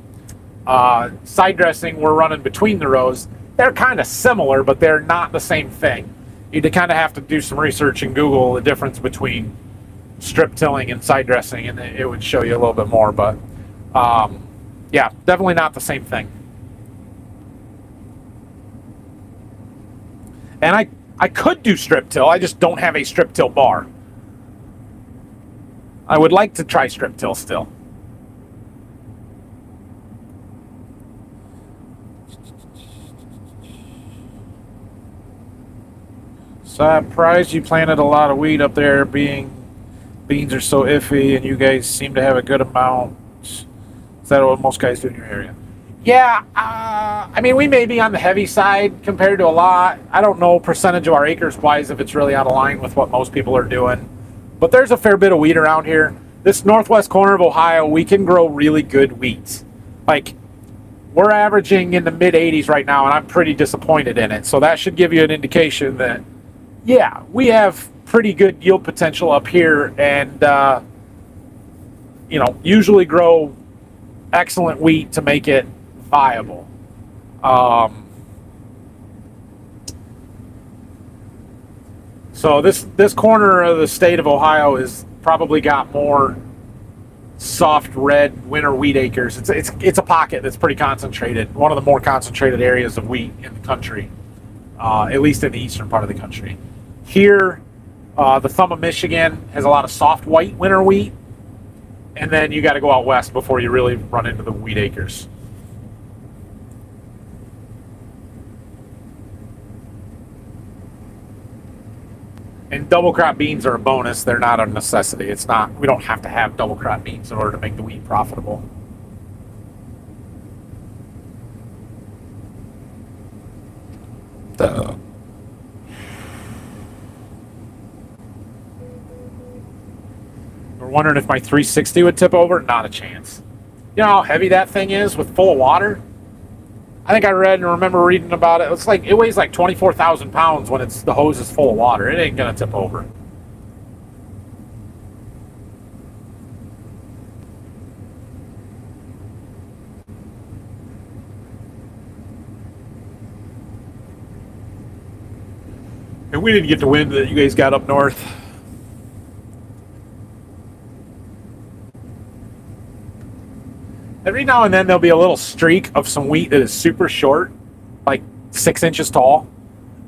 Side dressing, we're running between the rows. They're kind of similar, but they're not the same thing. You'd kind of have to do some research and Google the difference between strip tilling and side dressing, and it would show you a little bit more. But yeah, definitely not the same thing. And I could do strip till. I just don't have a strip till bar. I would like to try strip till still. Surprised you planted a lot of wheat up there, being beans are so iffy, and you guys seem to have a good amount. Is that what most guys do in your area? Yeah, I mean, we may be on the heavy side compared to a lot. I don't know percentage of our acres wise if it's really out of line with what most people are doing. But there's a fair bit of wheat around here. This northwest corner of Ohio, we can grow really good wheat. Like, we're averaging in the mid-80s right now, and I'm pretty disappointed in it. So that should give you an indication that, yeah, we have pretty good yield potential up here, and usually grow excellent wheat to make it viable. So this corner of the state of Ohio has probably got more soft red winter wheat acres. It's a pocket that's pretty concentrated, one of the more concentrated areas of wheat in the country, at least in the eastern part of the country. Here, The thumb of Michigan has a lot of soft white winter wheat, and then you got to go out west before you really run into the wheat acres. And double crop beans are a bonus. They're not a necessity. It's not. We don't have to have double crop beans in order to make the wheat profitable. We're wondering if my 360 would tip over. Not a chance. You know how heavy that thing is with full of water? I think I read and remember reading about it. It's like it weighs like 24,000 pounds when the hose is full of water. It ain't gonna tip over. And we didn't get the wind that you guys got up north. Every now and then there'll be a little streak of some wheat that is super short, like 6 inches tall.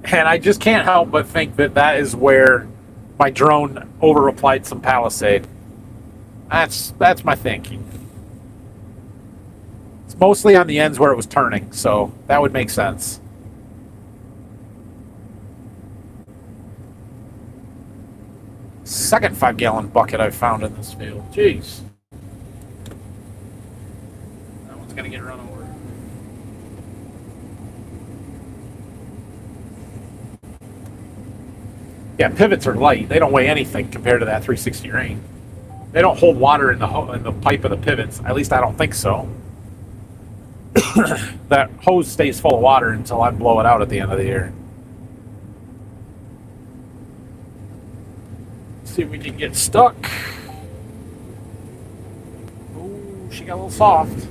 And I just can't help but think that that is where my drone over-applied some Palisade. That's my thinking. It's mostly on the ends where it was turning, so that would make sense. Second 5-gallon bucket I've found in this field. Jeez. That one's going to get run over. Yeah, pivots are light. They don't weigh anything compared to that 360 rain. They don't hold water in the pipe of the pivots. At least I don't think so. That hose stays full of water until I blow it out at the end of the year. See if we can get stuck. Ooh, she got a little soft.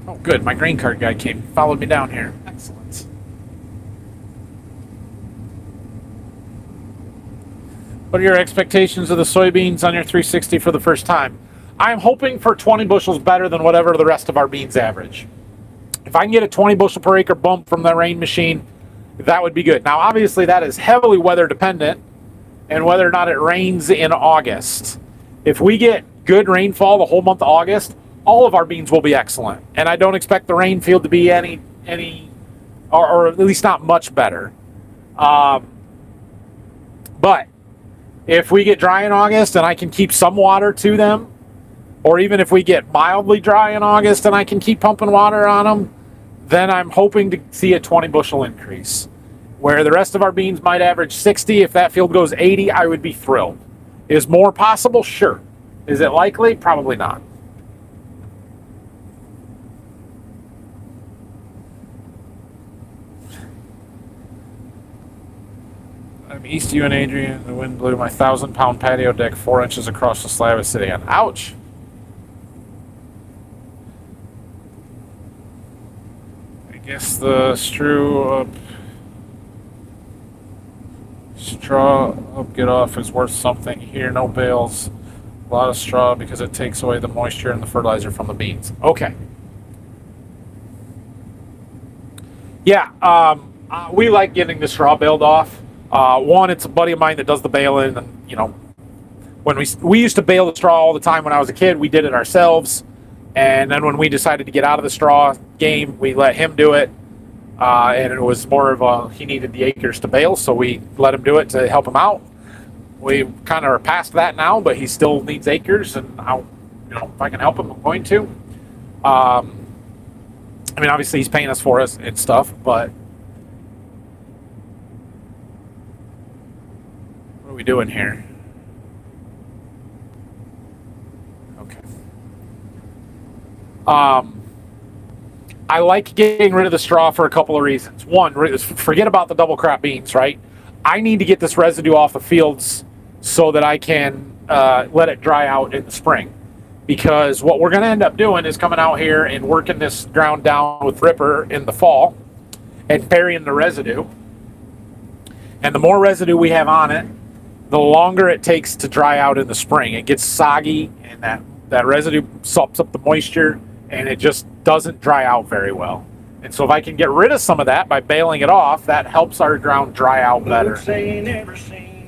Oh, good. My grain cart guy followed me down here. Excellent. What are your expectations of the soybeans on your 360 for the first time? I'm hoping for 20 bushels better than whatever the rest of our beans average. If I can get a 20 bushel per acre bump from the rain machine, that would be good. Now, obviously, that is heavily weather dependent and whether or not it rains in August. If we get good rainfall the whole month of August, all of our beans will be excellent. And I don't expect the rain field to be any or at least not much better. But if we get dry in August and I can keep some water to them, or even if we get mildly dry in August and I can keep pumping water on them, then I'm hoping to see a 20 bushel increase. Where the rest of our beans might average 60, if that field goes 80, I would be thrilled. Is more possible? Sure. Is it likely? Probably not. I'm east of you and Adrian. The wind blew my 1,000-pound patio deck 4 inches across the slab it's sitting on. Ouch! I guess the straw up get off is worth something. Here, no bales. A lot of straw because it takes away the moisture and the fertilizer from the beans. Okay. Yeah, we like getting the straw baled off. One, it's a buddy of mine that does the baling, and you know, when we used to bale the straw all the time when I was a kid. We did it ourselves, and then when we decided to get out of the straw game, we let him do it. And it was more of he needed the acres to bale, so we let him do it to help him out. We kind of are past that now, but he still needs acres, and if I can help him, I'm going to. I mean, obviously he's paying us for us and stuff, but what are we doing here? Okay. I like getting rid of the straw for a couple of reasons. One, forget about the double crop beans, right? I need to get this residue off the fields so that I can let it dry out in the spring. Because what we're going to end up doing is coming out here and working this ground down with ripper in the fall and burying the residue. And the more residue we have on it, the longer it takes to dry out in the spring. It gets soggy, and that residue soaks up the moisture, and it just doesn't dry out very well. And so if I can get rid of some of that by baling it off, that helps our ground dry out better.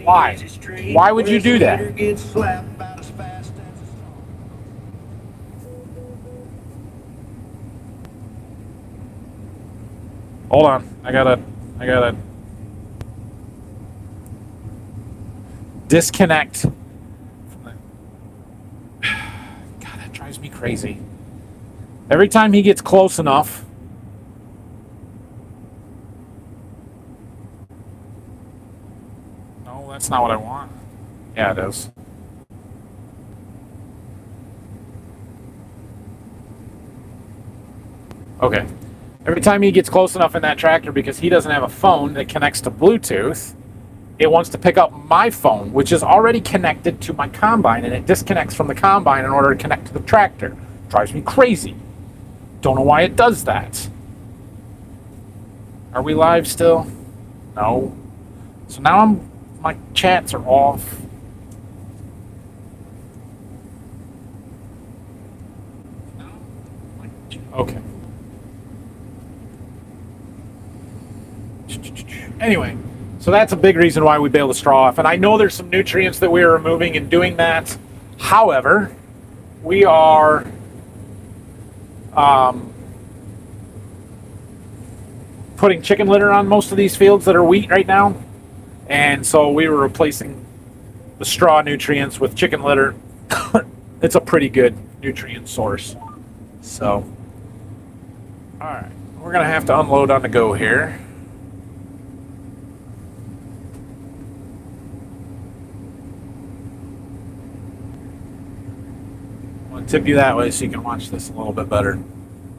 Why? Why would you do that? Hold on. I gotta disconnect. God, that drives me crazy. Every time he gets close enough. No, that's not what I want. Yeah, it is. Okay. Every time he gets close enough in that tractor, because he doesn't have a phone that connects to Bluetooth, it wants to pick up my phone, which is already connected to my combine, and it disconnects from the combine in order to connect to the tractor. Drives me crazy. Don't know why it does that. Are we live still? No. So now my chats are off. Okay. Anyway, so that's a big reason why we bale the straw off. And I know there's some nutrients that we are removing in doing that. However, we are putting chicken litter on most of these fields that are wheat right now. And so we were replacing the straw nutrients with chicken litter. It's a pretty good nutrient source. So, all right, we're going to have to unload on the go here. Tip you that way so you can watch this a little bit better.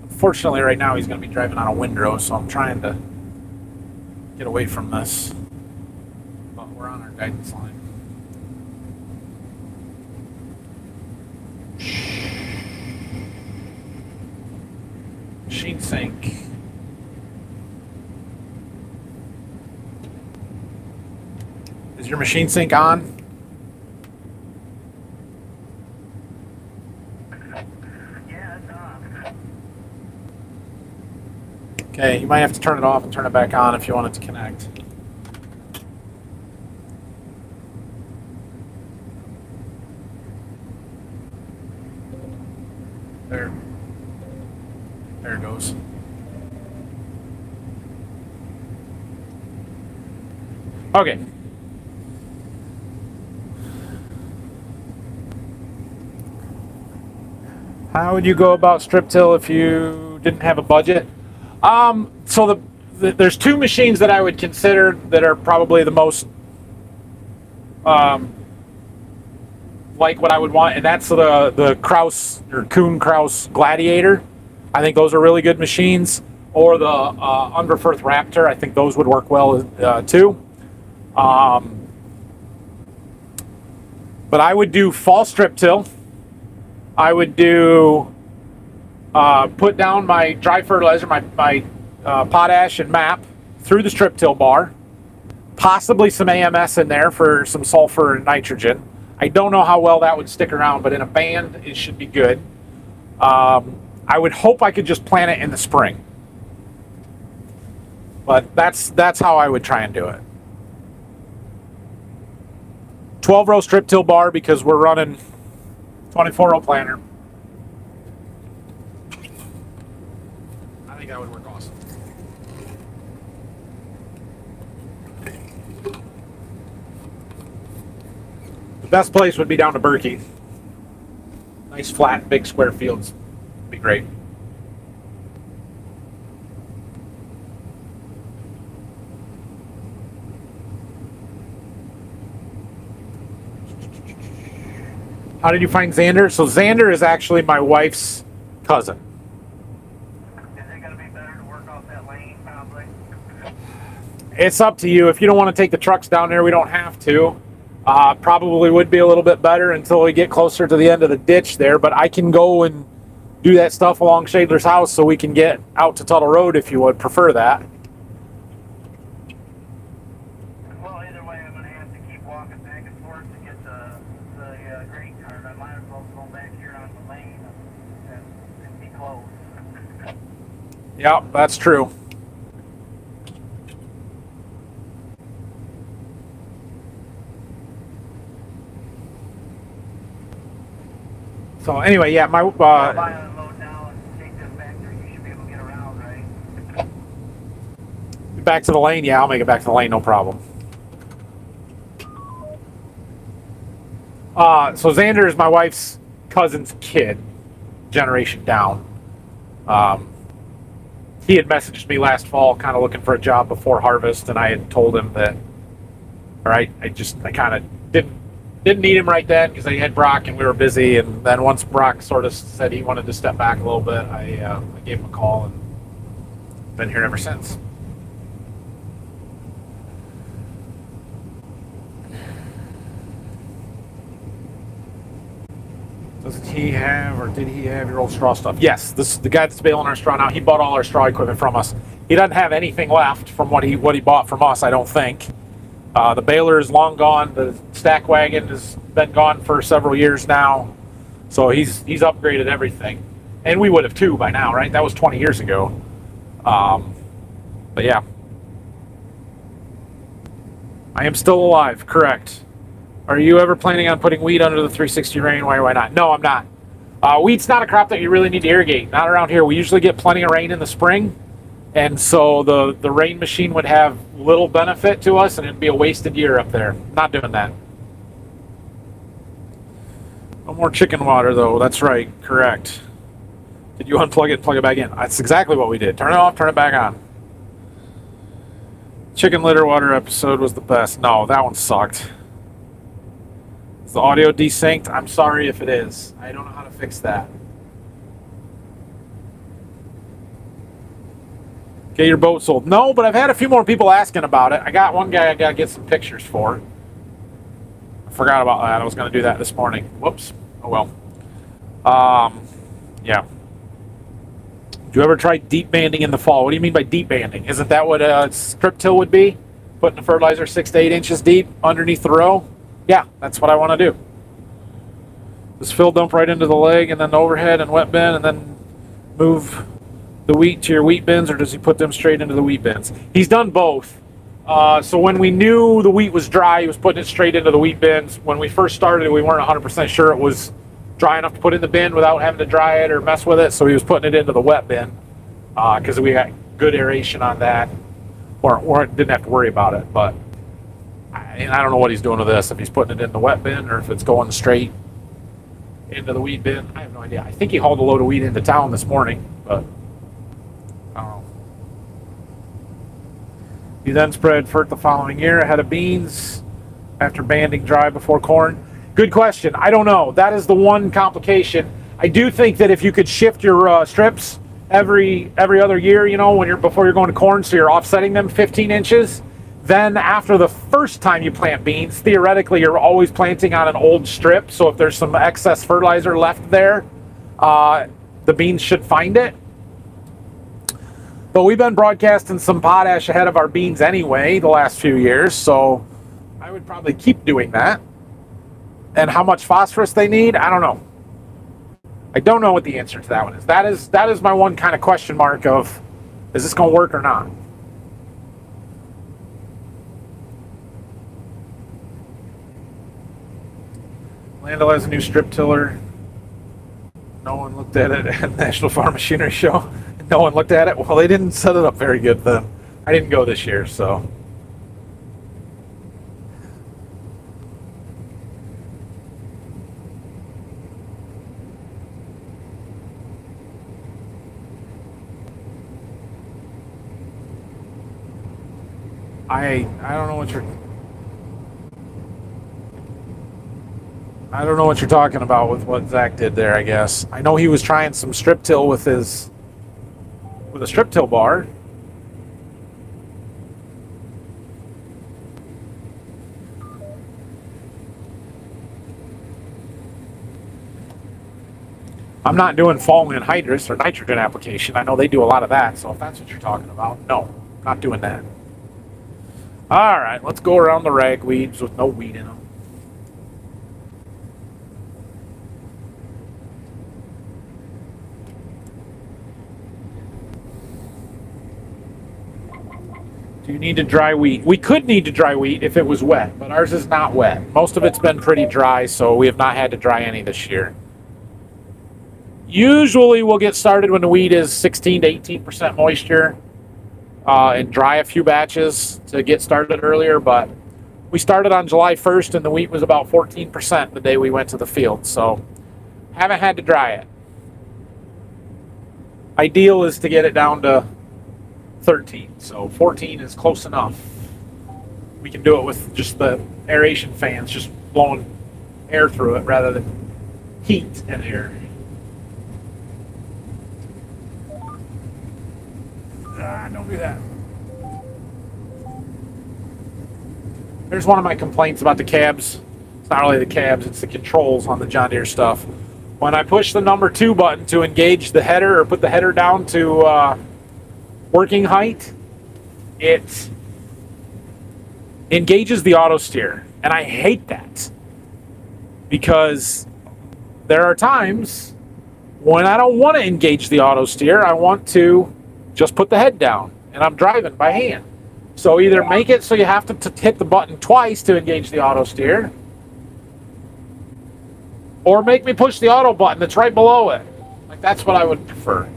Unfortunately, right now he's going to be driving on a windrow, so I'm trying to get away from this. But we're on our guidance line. Machine sink. Is your machine sink on? Okay, you might have to turn it off and turn it back on if you want it to connect. There it goes. Okay. How would you go about strip till if you didn't have a budget? So there's two machines that I would consider that are probably the most like what I would want, and that's the Kraus or Kuhn Kraus Gladiator. I think those are really good machines. Or the Unverfirth Raptor. I think those would work well too. But I would do fall strip till. I would do put down my dry fertilizer, my potash and MAP through the strip till bar, possibly some AMS in there for some sulfur and nitrogen. I don't know how well that would stick around, but in a band it should be good. I would hope I could just plant it in the spring, but that's how I would try and do it. 12-row strip till bar because we're running 24-row planter. I think that would work awesome. The best place would be down to Berkey. Nice flat, big square fields would be great. How did you find Xander? So Xander is actually my wife's cousin. Is it going to be better to work off that lane, probably? It's up to you. If you don't want to take the trucks down there, we don't have to. Probably would be a little bit better until we get closer to the end of the ditch there, but I can go and do that stuff along Shadler's house so we can get out to Tuttle Road if you would prefer that. Well, either way, I'm going to have to keep walking back and Yep, that's true. So anyway, yeah, my Buy and unload now and take this back there. You should be able to get around, right? back to the lane. Yeah, I'll make it back to the lane, no problem. So Xander is my wife's cousin's kid, generation down. He had messaged me last fall, kind of looking for a job before harvest, and I had told him that, all right, I kind of didn't need him right then because I had Brock and we were busy. And then once Brock sort of said he wanted to step back a little bit, I gave him a call and been here ever since. Does he have, or did he have your old straw stuff? Yes, this is the guy that's baling our straw now. He bought all our straw equipment from us. He doesn't have anything left from what he bought from us, I don't think. The baler is long gone. The stack wagon has been gone for several years now. So he's upgraded everything. And we would have too by now, right? That was 20 years ago. But yeah. I am still alive, correct. Are you ever planning on putting wheat under the 360 rain? Why not? No, I'm not. Wheat's not a crop that you really need to irrigate. Not around here. We usually get plenty of rain in the spring. And so the rain machine would have little benefit to us, and it'd be a wasted year up there. Not doing that. No more chicken water, though. That's right. Correct. Did you unplug it and plug it back in? That's exactly what we did. Turn it off, turn it back on. Chicken litter water episode was the best. No, that one sucked. Is the audio desynced? I'm sorry if it is. I don't know how to fix that. Get your boat sold. No, but I've had a few more people asking about it. I got one guy I got to get some pictures for. I forgot about that. I was going to do that this morning. Whoops. Oh well. Yeah. Do you ever try deep banding in the fall? What do you mean by deep banding? Isn't that what a strip till would be? Putting the fertilizer 6 to 8 inches deep underneath the row? Yeah, that's what I want to do. Just fill dump right into the leg and then overhead and wet bin and then move the wheat to your wheat bins, or does he put them straight into the wheat bins? He's done both. So when we knew the wheat was dry, he was putting it straight into the wheat bins. When we first started, we weren't 100% sure it was dry enough to put in the bin without having to dry it or mess with it, so he was putting it into the wet bin because we got good aeration on that, or didn't have to worry about it. But I don't know what he's doing with this, if he's putting it in the wet bin or if it's going straight into the wheat bin. I have no idea. I think he hauled a load of wheat into town this morning, but I don't know. You then spread fert the following year ahead of beans after banding dry before corn. Good question. I don't know. That is the one complication. I do think that if you could shift your strips every other year, you know, before you're going to corn, so you're offsetting them 15 inches, then after the first time you plant beans, theoretically you're always planting on an old strip. So if there's some excess fertilizer left there, the beans should find it. But we've been broadcasting some potash ahead of our beans anyway the last few years, so I would probably keep doing that. And how much phosphorus they need, I don't know. I don't know what the answer to that one is. That is my one kind of question mark of, is this going to work or not? Landell has a new strip tiller. No one looked at it at National Farm Machinery Show. No one looked at it. Well, they didn't set it up very good then. I didn't go this year, so. I don't know what you're talking about with what Zach did there, I guess. I know he was trying some strip till with a strip till bar. I'm not doing fall anhydrous or nitrogen application. I know they do a lot of that, so if that's what you're talking about, no, not doing that. All right, let's go around the ragweeds with no weed in them. Do you need to dry wheat? We could need to dry wheat if it was wet, but ours is not wet. Most of it's been pretty dry, so we have not had to dry any this year. Usually we'll get started when the wheat is 16 to 18% moisture and dry a few batches to get started earlier, but we started on July 1st and the wheat was about 14% the day we went to the field, so haven't had to dry it. Ideal is to get it down to 13, so 14 is close enough. We can do it with just the aeration fans, just blowing air through it rather than heat and air. Don't do that. There's one of my complaints about the cabs. It's not really the cabs, it's the controls on the John Deere stuff. When I push the number 2 button to engage the header or put the header down to working height, it engages the auto steer. And I hate that because there are times when I don't want to engage the auto steer. I want to just put the head down and I'm driving by hand. So either make it so you have to hit the button twice to engage the auto steer, or make me push the auto button that's right below it. Like, that's what I would prefer.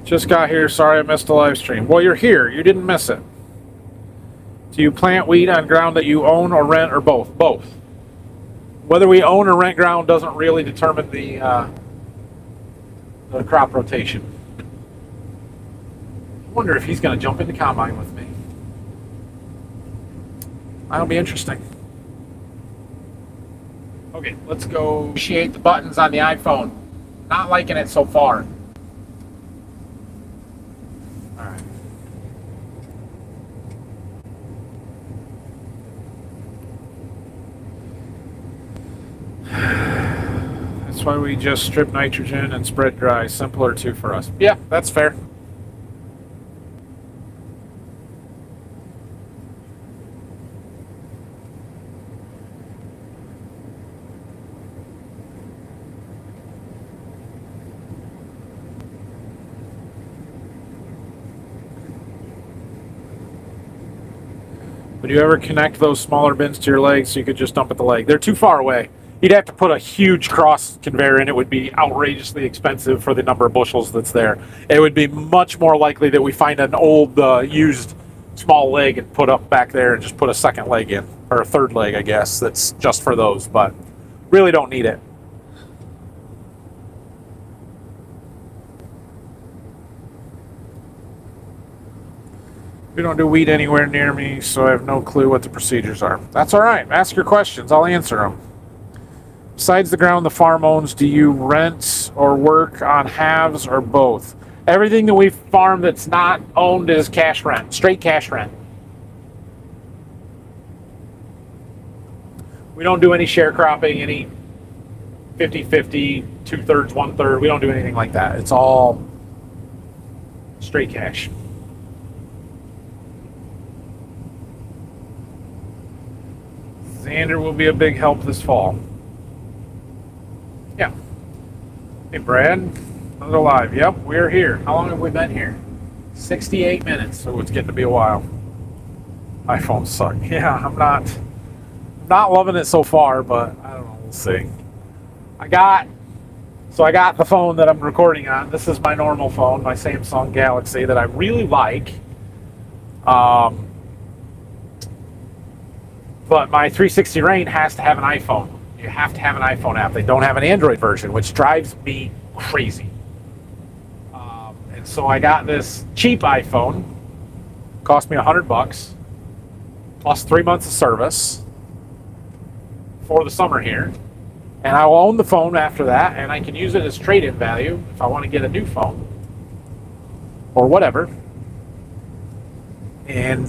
Just got here. Sorry I missed the live stream. Well, you're here. You didn't miss it. Do you plant wheat on ground that you own or rent, or both? Both. Whether we own or rent ground doesn't really determine the crop rotation. I wonder if he's going to jump in the combine with me. That'll be interesting. Okay, let's go. Appreciate the buttons on the iPhone. Not liking it so far. All right. That's why we just strip nitrogen and spread dry. Simpler too for us. Yeah, that's fair. Would you ever connect those smaller bins to your leg so you could just dump at the leg? They're too far away. You'd have to put a huge cross conveyor in. It would be outrageously expensive for the number of bushels that's there. It would be much more likely that we find an old used small leg and put up back there and just put a second leg in, or a third leg, I guess, that's just for those, but really don't need it. We don't do wheat anywhere near me, so I have no clue what the procedures are. That's all right. Ask your questions. I'll answer them. Besides the ground the farm owns, do you rent or work on halves or both? Everything that we farm that's not owned is cash rent, straight cash rent. We don't do any sharecropping, any 50-50, 2/3, 1/3. We don't do anything like that. It's all straight cash. Xander will be a big help this fall. Yeah. Hey, Brad. Another live. Yep, we're here. How long have we been here? 68 minutes, so it's getting to be a while. iPhones suck. Yeah, I'm not loving it so far, but I don't know. We'll see. I got the phone that I'm recording on. This is my normal phone, my Samsung Galaxy that I really like. But my 360 Rain has to have an iPhone. You have to have an iPhone app. They don't have an Android version, which drives me crazy. And so I got this cheap iPhone. Cost me $100 plus 3 months of service for the summer here. And I will own the phone after that, and I can use it as trade-in value if I want to get a new phone or whatever. And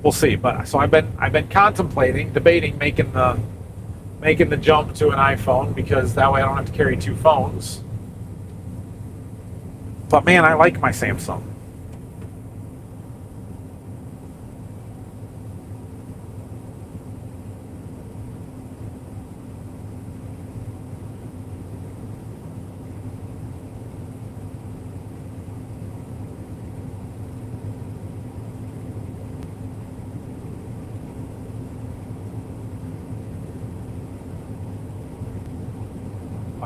we'll see. But so I've been contemplating, debating making the jump to an iPhone, because that way I don't have to carry two phones. But man, I like my Samsung.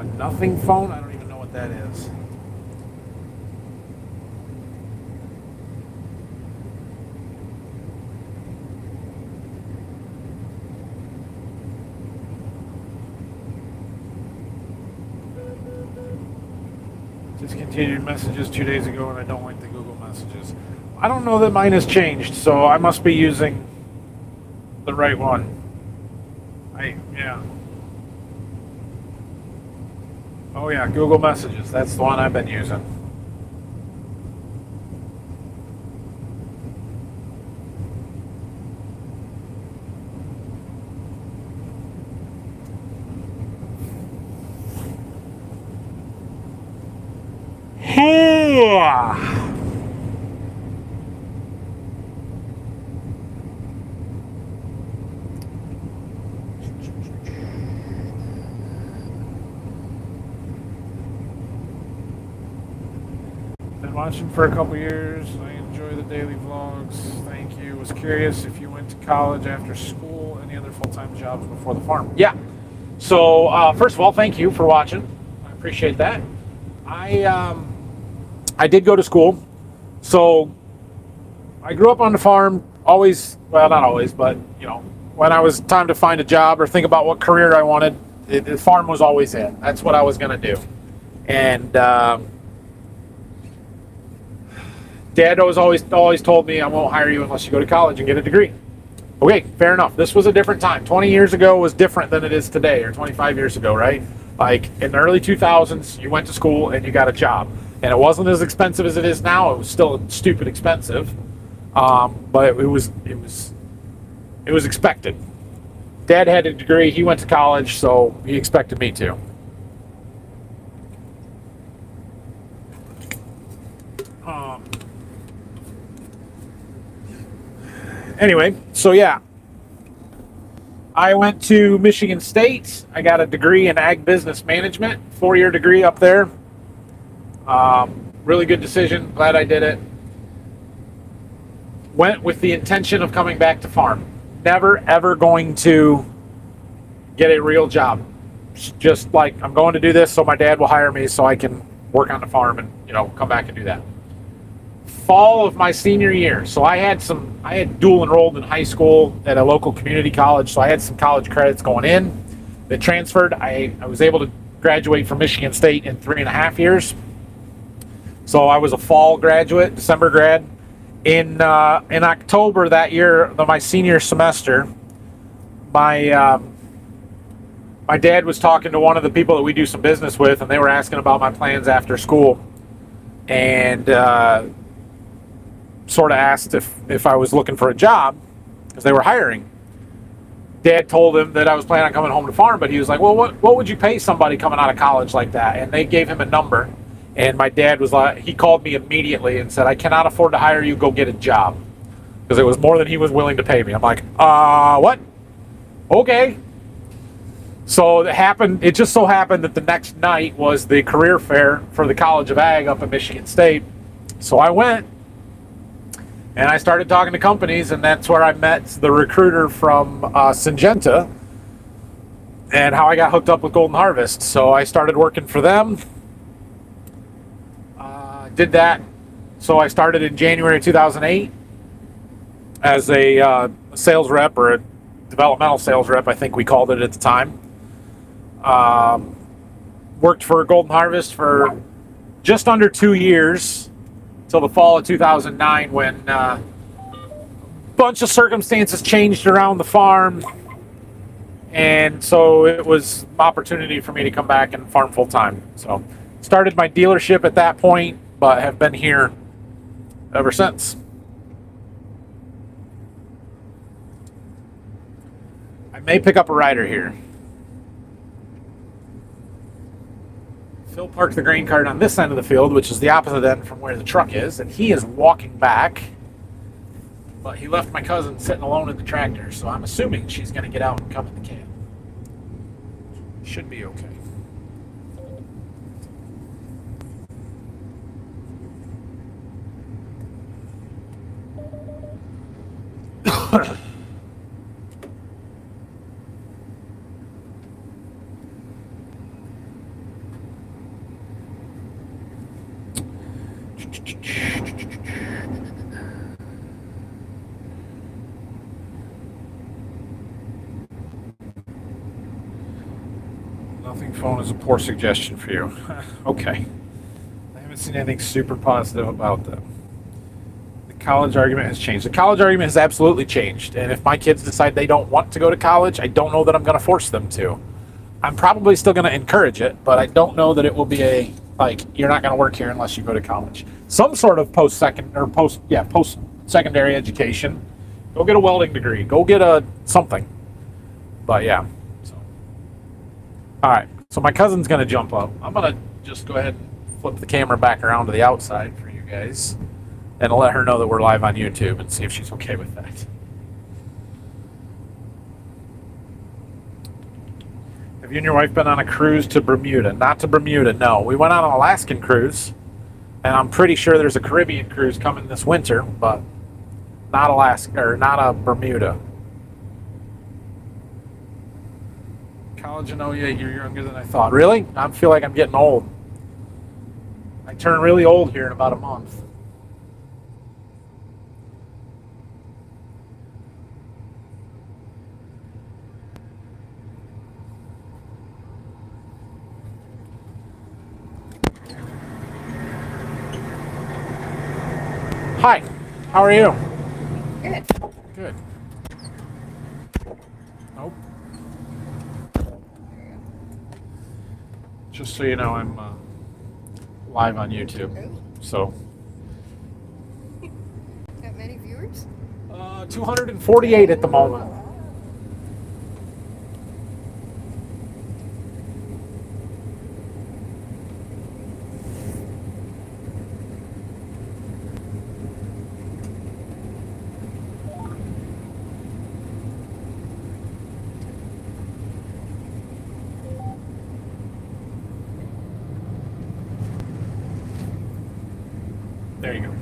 A nothing phone? I don't even know what that is. Discontinued messages 2 days ago, and I don't like the Google messages. I don't know that mine has changed, so I must be using the right one. Yeah. Oh yeah, Google Messages. That's the one I've been using. Been watching for a couple years. I enjoy the daily vlogs. Thank you. Was curious if you went to college after school, any other full-time jobs before the farm? Yeah. So first of all, thank you for watching. I appreciate that. I did go to school. So I grew up on the farm. Always, well, not always, but when I was time to find a job or think about what career I wanted, the farm was always in. That's what I was going to do. And Dad always told me, I won't hire you unless you go to college and get a degree. Okay, fair enough. This was a different time. 20 years ago was different than it is today, or 25 years ago, right? Like in the early 2000s, you went to school and you got a job. And it wasn't as expensive as it is now. It was still stupid expensive. But it was expected. Dad had a degree. He went to college, so he expected me to. Anyway, so yeah, I went to Michigan State. I got a degree in ag business management, 4-year degree up there. Really good decision. Glad I did it. Went with the intention of coming back to farm. Never, ever going to get a real job. Just like, I'm going to do this so my dad will hire me so I can work on the farm and, come back and do that. Fall of my senior year. So I had dual enrolled in high school at a local community college. So I had some college credits going in that transferred. I was able to graduate from Michigan State in 3.5 years. So I was a fall graduate, December grad. In October that year, my senior semester, my dad was talking to one of the people that we do some business with, and they were asking about my plans after school, and sort of asked if I was looking for a job because they were hiring. Dad told him that I was planning on coming home to farm, but he was like, well, what would you pay somebody coming out of college like that? And they gave him a number. And my dad was like, he called me immediately and said, I cannot afford to hire you, go get a job. Because it was more than he was willing to pay me. I'm like, what? Okay. So it just so happened that the next night was the career fair for the College of Ag up at Michigan State. So I went and I started talking to companies, and that's where I met the recruiter from Syngenta and how I got hooked up with Golden Harvest. So I started working for them. Did that. So I started in January 2008 as a sales rep, or a developmental sales rep, I think we called it at the time. Worked for Golden Harvest for just under 2 years till the fall of 2009 when a bunch of circumstances changed around the farm. And so it was an opportunity for me to come back and farm full time. So started my dealership at that point, but have been here ever since. I may pick up a rider here. Phil parked the grain cart on this end of the field, which is the opposite end from where the truck is, and he is walking back. But he left my cousin sitting alone in the tractor, so I'm assuming she's going to get out and come in the cab. Should be okay. Nothing phone is a poor suggestion for you. Okay. I haven't seen anything super positive about them. The college argument has changed. The college argument has absolutely changed. And if my kids decide they don't want to go to college, I don't know that I'm going to force them to. I'm probably still going to encourage it, but I don't know that it will be a, like, you're not going to work here unless you go to college. Some sort of post-secondary education. Go get a welding degree. Go get a something. But yeah. So. All right. So my cousin's going to jump up. I'm going to just go ahead and flip the camera back around to the outside for you guys and let her know that we're live on YouTube and see if she's okay with that. Have you and your wife been on a cruise to Bermuda? Not to Bermuda, no. We went on an Alaskan cruise, and I'm pretty sure there's a Caribbean cruise coming this winter, but not Alaska or not a Bermuda. College and oh yeah, you're younger than I thought. Really? I feel like I'm getting old. I turn really old here in about a month. Hi, how are you? Good. Good. Nope. Just so you know, I'm live on YouTube. Oh, So, got many viewers? 248 at the moment. There you go.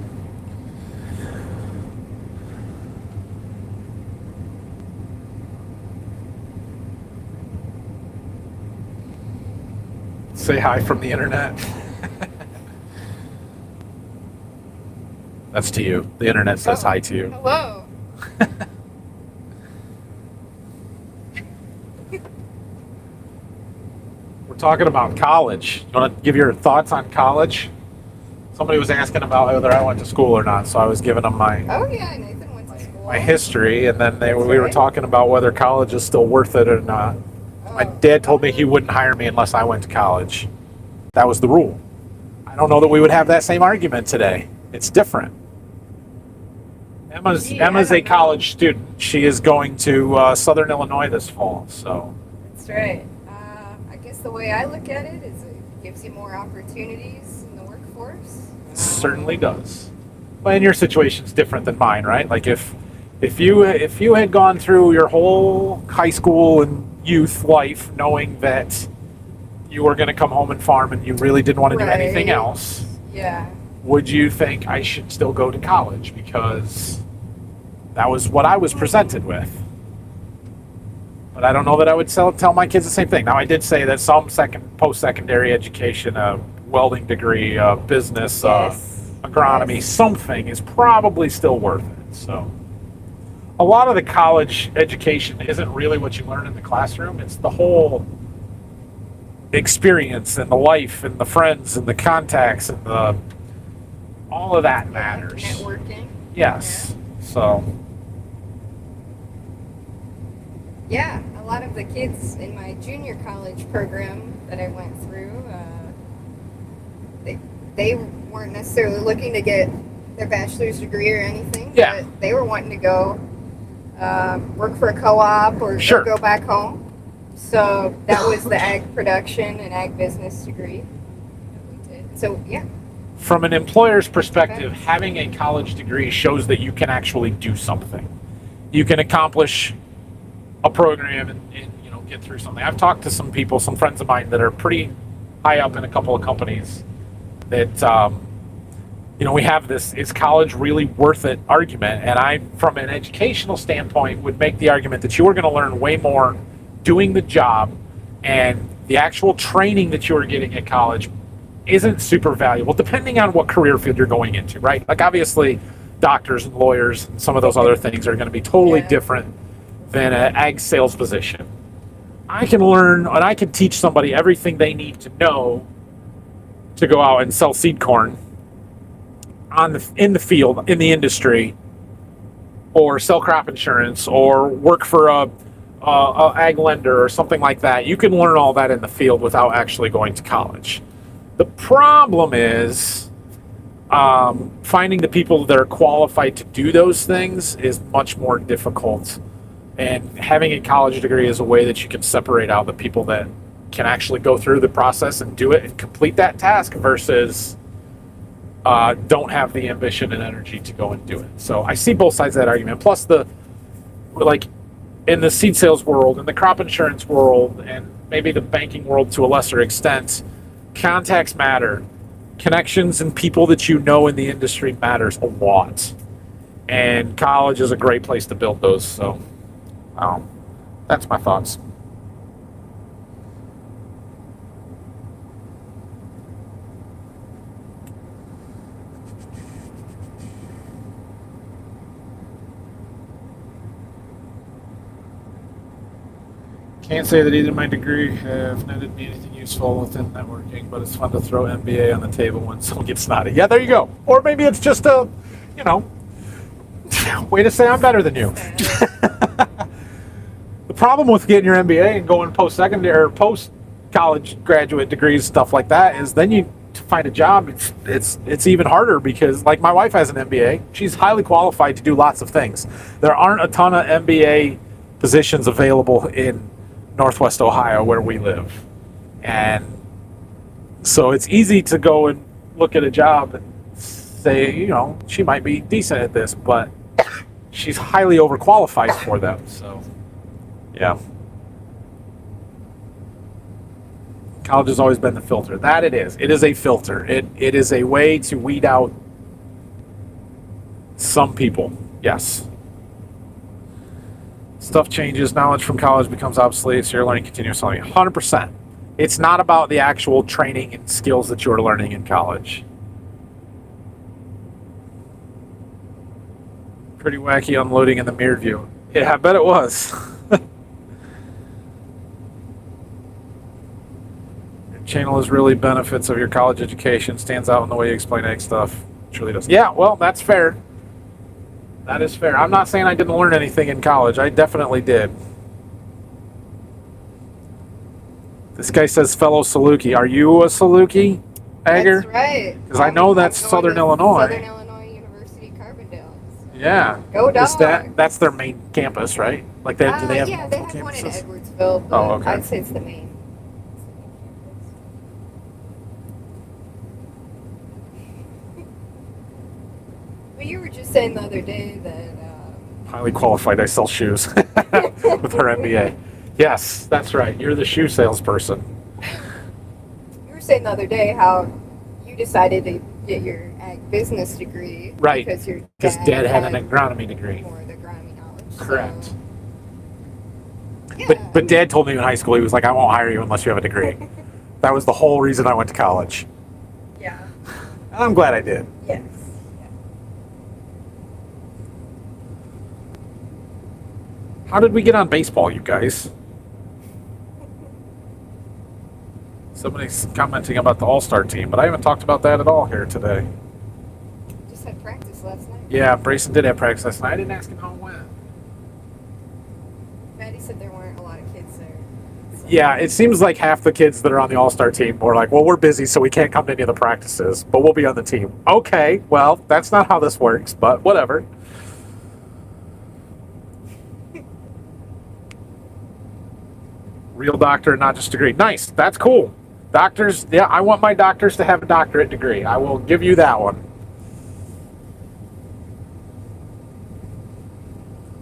Say hi from the internet. That's to you. The internet says hi to you. Hello. We're talking about college. You want to give your thoughts on college? Somebody was asking about whether I went to school or not, so I was giving them my Oh yeah, Nathan went to school. my history, and then we were right. talking about whether college is still worth it or not. My dad told me he wouldn't hire me unless I went to college. That was the rule. I don't know that we would have that same argument today. It's different. Emma's Yeah, I a don't know. college student. She is going to Southern Illinois this fall, so That's right. I guess the way I look at it is it gives you more opportunities in the workforce. it certainly does. But in your situation's different than mine, right? Like if you had gone through your whole high school and youth life knowing that you were going to come home and farm and you really didn't want to do anything Right. else, Yeah. would you think I should still go to college because that was what I was presented with? But I don't know that I would tell my kids the same thing. Now, I did say that some post-secondary education, a welding degree, a business, Yes. agronomy, Yes. something is probably still worth it. So a lot of the college education isn't really what you learn in the classroom. It's the whole experience and the life and the friends and the contacts and the all of that matters. Networking. Yes. So Yeah, a lot of the kids in my junior college program that I went through, they weren't necessarily looking to get their bachelor's degree or anything. Yeah. But they were wanting to go work for a co-op or Sure. go back home. So that was the ag production and ag business degree that we did. So yeah, from an employer's perspective, having a college degree shows that you can actually do something. You can accomplish a program and get through something. I've talked to some people, some friends of mine that are pretty high up in a couple of companies that we have this, is college really worth it argument? And I, from an educational standpoint, would make the argument that you are going to learn way more doing the job, and the actual training that you are getting at college isn't super valuable, depending on what career field you're going into, right? Like obviously, doctors and lawyers and some of those other things are going to be totally different than an ag sales position. I can learn and I can teach somebody everything they need to know to go out and sell seed corn in the field, in the industry, or sell crop insurance, or work for a ag lender or something like that. You can learn all that in the field without actually going to college. The problem is finding the people that are qualified to do those things is much more difficult. And having a college degree is a way that you can separate out the people that can actually go through the process and do it and complete that task versus don't have the ambition and energy to go and do it. So I see both sides of that argument. Plus like in the seed sales world, in the crop insurance world, and maybe the banking world to a lesser extent, contacts matter. Connections and people that you know in the industry matters a lot. And college is a great place to build those. So that's my thoughts. Can't say that either of my degree have netted me anything useful within networking, but it's fun to throw MBA on the table when someone gets snotty. Yeah, there you go. Or maybe it's just a, way to say I'm better than you. The problem with getting your MBA and going post-secondary or post-college graduate degrees, stuff like that, is then you to find a job, it's even harder because, like, my wife has an MBA. She's highly qualified to do lots of things. There aren't a ton of MBA positions available in Northwest Ohio where we live, and so it's easy to go and look at a job and say, she might be decent at this, but she's highly overqualified for them. So yeah, college has always been the filter. That it is a filter. It is a way to weed out some people. Yes. Stuff changes, knowledge from college becomes obsolete, so you're learning continuously. 100%. It's not about the actual training and skills that you're learning in college. Pretty wacky unloading in the mirrored view. Yeah, I bet it was. Your channel is really benefits of your college education. Stands out in the way you explain egg stuff. It really does. Yeah, well, that's fair. That is fair. I'm not saying I didn't learn anything in college. I definitely did. This guy says fellow Saluki. Are you a Saluki, Agger? That's right. Because I know that's Southern Illinois. Southern Illinois University, Carbondale. So. Yeah. Go Dogs. That's their main campus, right? Like do they have yeah, they have campuses? one in Edwardsville, but okay. I'd say it's the main. But you were just saying the other day that highly qualified. I sell shoes with her MBA. Yes, that's right. You're the shoe salesperson. You were saying the other day how you decided to get your ag business degree, right? Because Dad had an agronomy degree. More of the agronomy knowledge. Correct. So, yeah. But Dad told me in high school, he was like, I won't hire you unless you have a degree. That was the whole reason I went to college. Yeah. And I'm glad I did. Yes. How did we get on baseball, you guys? Somebody's commenting about the All-Star team, but I haven't talked about that at all here today. Just had practice last night. Yeah, Brayson did have practice last night. I didn't ask him how it went. Maddie said there weren't a lot of kids there. So. Yeah, it seems like half the kids that are on the All-Star team were like, well, we're busy, so we can't come to any of the practices, but we'll be on the team. Okay, well, that's not how this works, but whatever. Real doctor, not just degree. Nice, that's cool. Doctors, yeah, I want my doctors to have a doctorate degree. I will give you that one.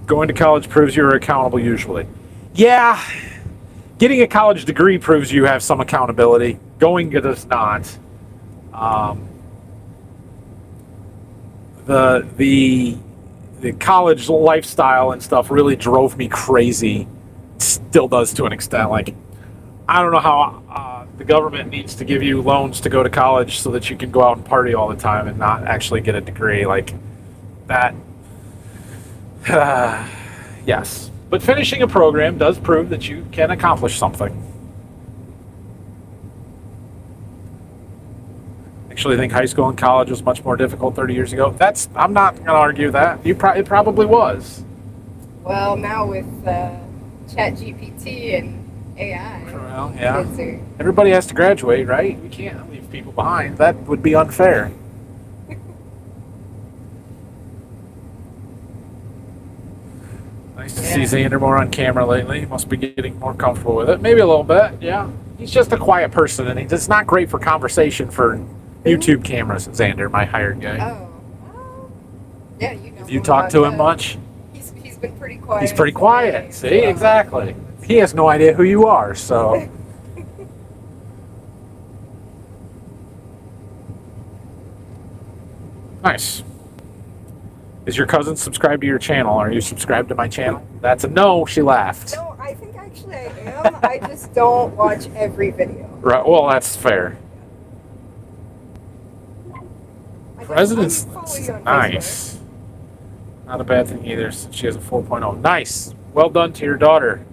Going to college proves you're accountable usually. Yeah, getting a college degree proves you have some accountability. Going does not. The college lifestyle and stuff really drove me crazy. Still does to an extent. Like, I don't know how the government needs to give you loans to go to college so that you can go out and party all the time and not actually get a degree like that. Yes. But finishing a program does prove that you can accomplish something. Actually think high school and college was much more difficult 30 years ago. I'm not going to argue that. It probably was. Well, now with ChatGPT and AI, Well, yeah. kids are Everybody has to graduate, right? We can't leave people behind. That would be unfair. Nice to see Xander more on camera lately. He must be getting more comfortable with it. Maybe a little bit, yeah. He's just a quiet person, and it's not great for conversation for YouTube cameras. Xander, my hired guy. Oh, well, yeah, you know. Have you more talked about to him that. much? He's been pretty quiet. He's pretty quiet. See, today, so- exactly. He has no idea who you are, so. Nice. Is your cousin subscribed to your channel? Are you subscribed to my channel? That's a no. She laughed. No, I think actually I am. I just don't watch every video. Right. Well, that's fair. I President's follow you on Facebook. nice. Not a bad thing either, since she has a 4.0. Nice. Well done to your daughter.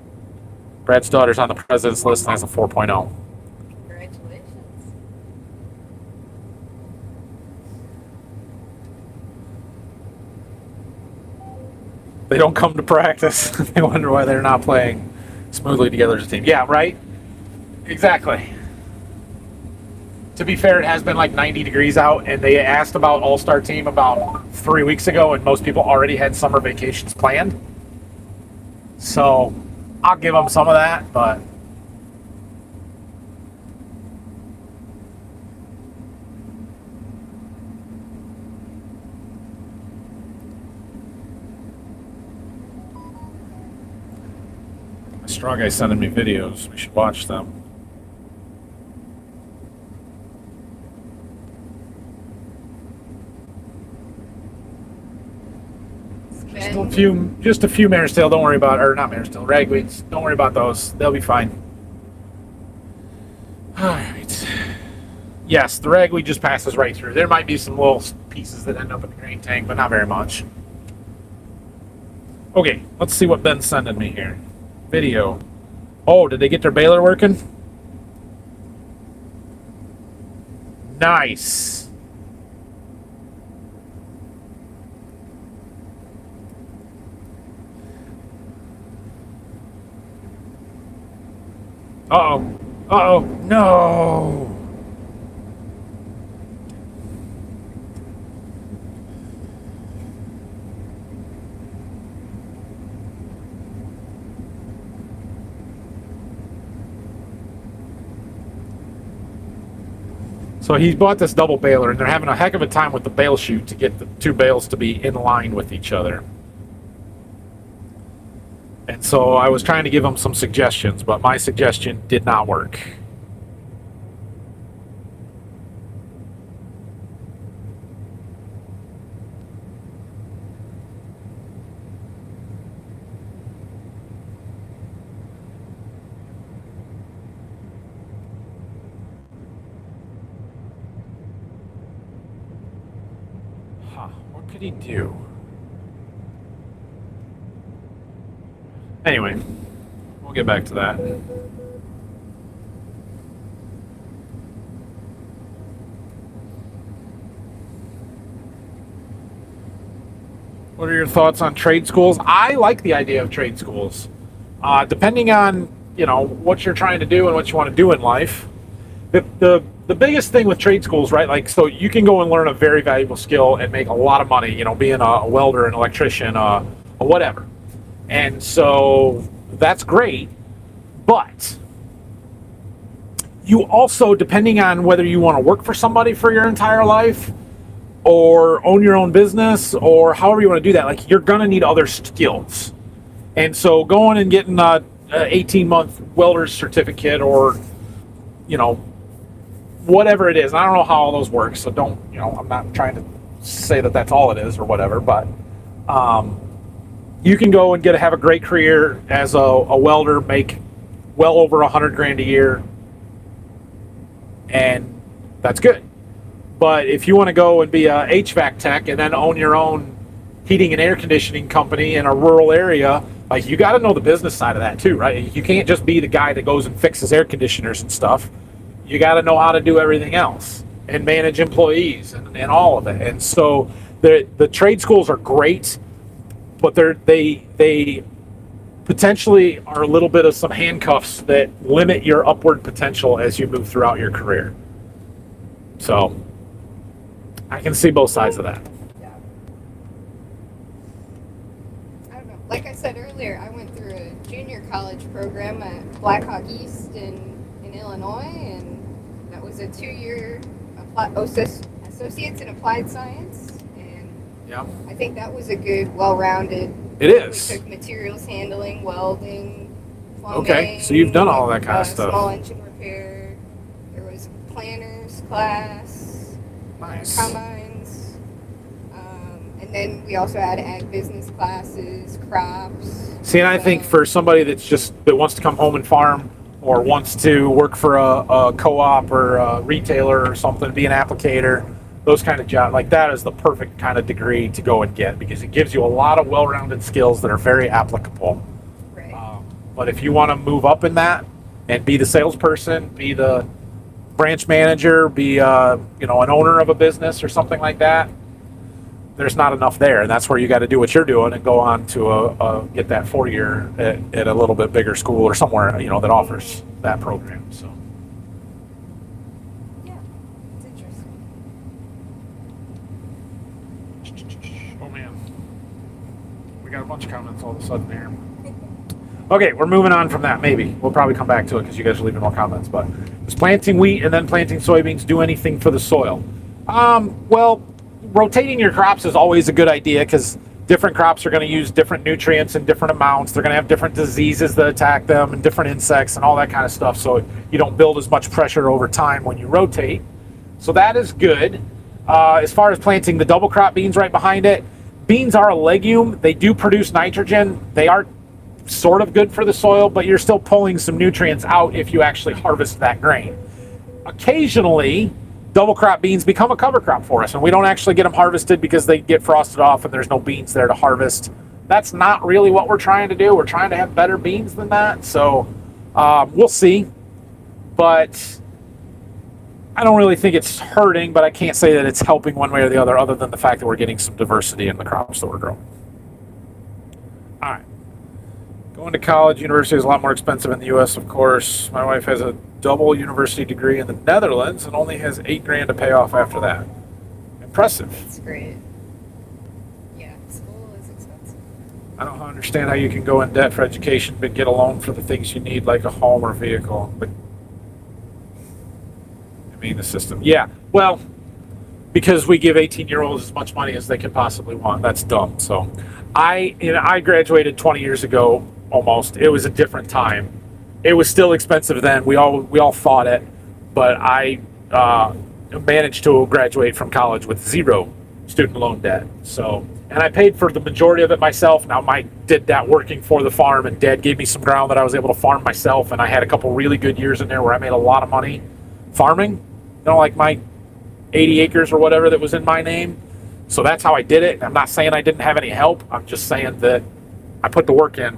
Brad's daughter's on the president's list and has a 4.0. Congratulations. They don't come to practice. They wonder why they're not playing smoothly together as a team. Yeah, right? Exactly. To be fair, it has been like 90 degrees out, and they asked about All-Star team about 3 weeks ago, and most people already had summer vacations planned. So I'll give them some of that, but my strong guy's sending me videos. We should watch them. Just a few Marestail. Don't worry about, or not Marestail, ragweeds. Don't worry about those. They'll be fine. All right. Yes, the ragweed just passes right through. There might be some little pieces that end up in the grain tank, but not very much. Okay, let's see what Ben's sending me here. Video. Oh, did they get their baler working? Nice. Uh-oh. Uh-oh. No. So he's bought this double baler, and they're having a heck of a time with the bale chute to get the two bales to be in line with each other. And so I was trying to give him some suggestions, but my suggestion did not work. Huh, what could he do? Anyway, we'll get back to that. What are your thoughts on trade schools? I like the idea of trade schools. Depending on, what you're trying to do and what you want to do in life. The biggest thing with trade schools, right? Like, so you can go and learn a very valuable skill and make a lot of money, being a welder, an electrician, a whatever. And so that's great, but you also, depending on whether you want to work for somebody for your entire life or own your own business or however you want to do that, like, you're going to need other skills. And so going and getting a 18-month welder's certificate or, whatever it is, I don't know how all those work, so don't, I'm not trying to say that that's all it is or whatever, but you can go and have a great career as a welder, make well over $100,000 a year, and that's good. But if you want to go and be a HVAC tech and then own your own heating and air conditioning company in a rural area, like, you got to know the business side of that too, right? You can't just be the guy that goes and fixes air conditioners and stuff. You got to know how to do everything else and manage employees and all of it. And so the trade schools are great, but they potentially are a little bit of some handcuffs that limit your upward potential as you move throughout your career. So I can see both sides of that. Yeah. I don't know. Like I said earlier, I went through a junior college program at Blackhawk East in Illinois, and that was a 2-year associates in applied science. And Yeah, I think that was a good, well-rounded. it is. We took materials handling, welding, plumbing. Okay, so you've done all that kind of stuff. Small engine repair. There was a planners class. Nice. Combines. And then we also had ag business classes, crops. See, and I think for somebody that wants to come home and farm, or wants to work for a co-op or a retailer or something, be an applicator, those kind of jobs, like, that is the perfect kind of degree to go and get, because it gives you a lot of well-rounded skills that are very applicable. Right. But if you want to move up in that and be the salesperson, be the branch manager, be an owner of a business or something like that, there's not enough there, and that's where you got to do what you're doing and go on to get that 4-year at a little bit bigger school or somewhere that offers that program. So Yeah, it's interesting. oh man, we got a bunch of comments all of a sudden here. Okay, we're moving on from that. Maybe we'll probably come back to it because you guys are leaving more comments. But does planting wheat and then planting soybeans do anything for the soil? Well, rotating your crops is always a good idea, because different crops are going to use different nutrients in different amounts. They're going to have different diseases that attack them and different insects and all that kind of stuff. So you don't build as much pressure over time when you rotate. So that is good. As far as planting the double crop beans right behind it, beans are a legume. They do produce nitrogen. They are sort of good for the soil, but you're still pulling some nutrients out if you actually harvest that grain. Occasionally, double crop beans become a cover crop for us, and we don't actually get them harvested because they get frosted off and there's no beans there to harvest. That's not really what we're trying to do. We're trying to have better beans than that. So we'll see. But I don't really think it's hurting, but I can't say that it's helping one way or the other than the fact that we're getting some diversity in the crops that we're growing. All right. Going to college, university is a lot more expensive in the U.S., of course. My wife has a double university degree in the Netherlands and only has $8,000 to pay off after that. Impressive. That's great. Yeah, school is expensive. I don't understand how you can go in debt for education but get a loan for the things you need, like a home or vehicle. But the system. Yeah, well, because we give 18-year-olds as much money as they could possibly want. That's dumb. So I graduated 20 years ago almost. It was a different time. It was still expensive then. We all thought it, but I managed to graduate from college with 0 student loan debt. So, and I paid for the majority of it myself. Now, I did that working for the farm, and Dad gave me some ground that I was able to farm myself, and I had a couple really good years in there where I made a lot of money farming. Like my 80 acres or whatever that was in my name. So that's how I did it. I'm not saying I didn't have any help. I'm just saying that I put the work in,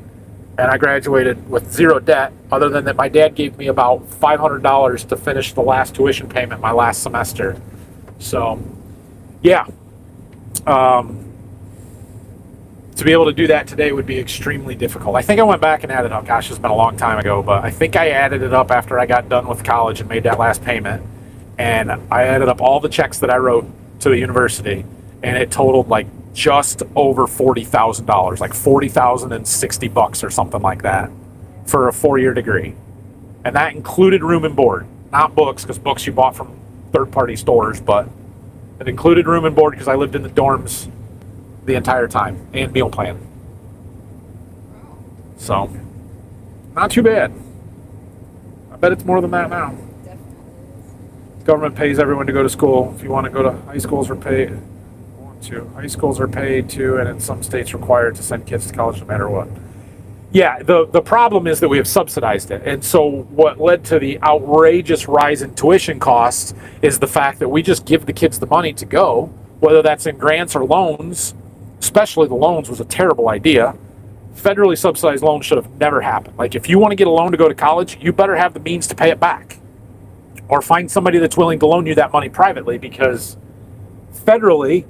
and I graduated with 0 debt, other than that my dad gave me about $500 to finish the last tuition payment my last semester. So, yeah. To be able to do that today would be extremely difficult. I think I went back and added up. Gosh, it's been a long time ago, but I think I added it up after I got done with college and made that last payment. And I added up all the checks that I wrote to the university, and it totaled like just over $40,000, like $40,060 or something like that, for a 4-year degree. And that included room and board, not books, because books you bought from third-party stores, but it included room and board because I lived in the dorms the entire time, and meal plan. So, not too bad. I bet it's more than that now. Government pays everyone to go to school. If you want to go to high schools, are paid. High schools are paid too, and in some states required to send kids to college no matter what. Yeah, the problem is that we have subsidized it. And so what led to the outrageous rise in tuition costs is the fact that we just give the kids the money to go, whether that's in grants or loans. Especially the loans was a terrible idea. Federally subsidized loans should have never happened. Like, if you want to get a loan to go to college, you better have the means to pay it back. Or find somebody that's willing to loan you that money privately, because federally,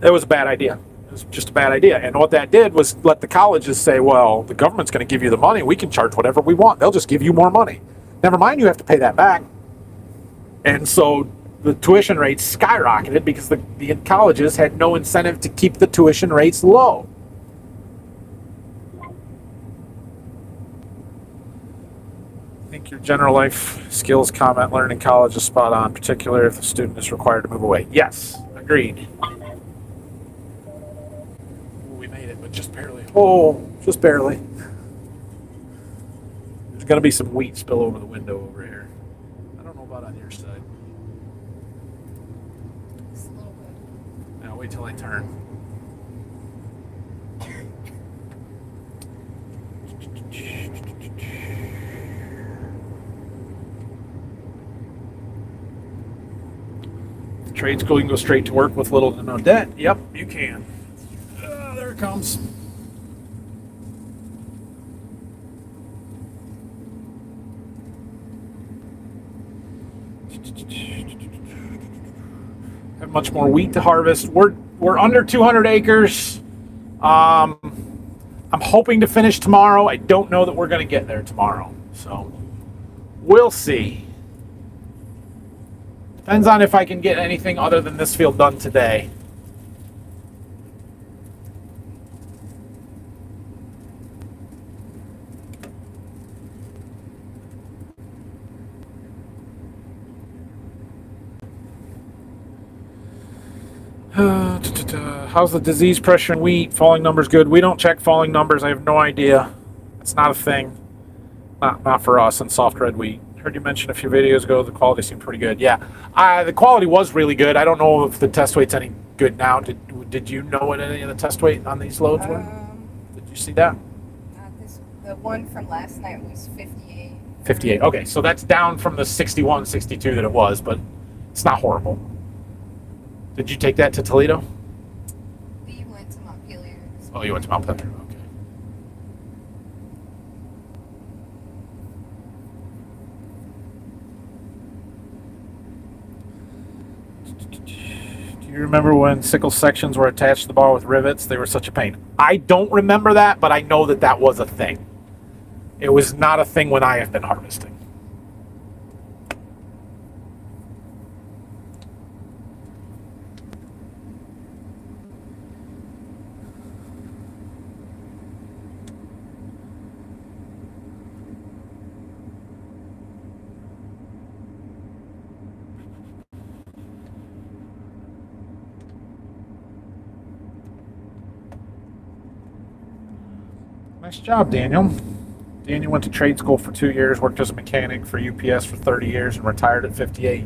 it was a bad idea. It was just a bad idea. And what that did was let the colleges say, well, the government's going to give you the money. We can charge whatever we want. They'll just give you more money. Never mind, you have to pay that back. And so the tuition rates skyrocketed because the colleges had no incentive to keep the tuition rates low. I think your general life skills comment learned in college is spot on, particularly if the student is required to move away. Yes, agreed. We made it, but just barely. Oh, just barely. There's going to be some wheat spill over the window over here. I don't know about on your side. Just a little bit. Now wait till I turn. Trade school, you can go straight to work with little to no debt. Yep, you can. There it comes. Have much more wheat to harvest. We're under 200 acres. I'm hoping to finish tomorrow. I don't know that we're going to get there tomorrow, so we'll see. Depends on if I can get anything other than this field done today. How's the disease pressure in wheat? Falling numbers good. We don't check falling numbers. I have no idea. It's not a thing. Not for us in soft red wheat. Heard you mention a few videos ago the quality seemed pretty good. Yeah, the quality was really good. I don't know if the test weight's any good now. Did you know what any of the test weight on these loads were? Did you see that? Not this. The one from last night was 58. 58. Okay, so that's down from the 61, 62 that it was, but it's not horrible. Did you take that to Toledo? We went to Montpelier. Oh, you went to Mount Pepper. Okay. Do you remember when sickle sections were attached to the bar with rivets? They were such a pain. I don't remember that, but I know that that was a thing. It was not a thing when I have been harvesting. Nice job, Daniel. Daniel went to trade school for 2 years, worked as a mechanic for UPS for 30 years, and retired at 58.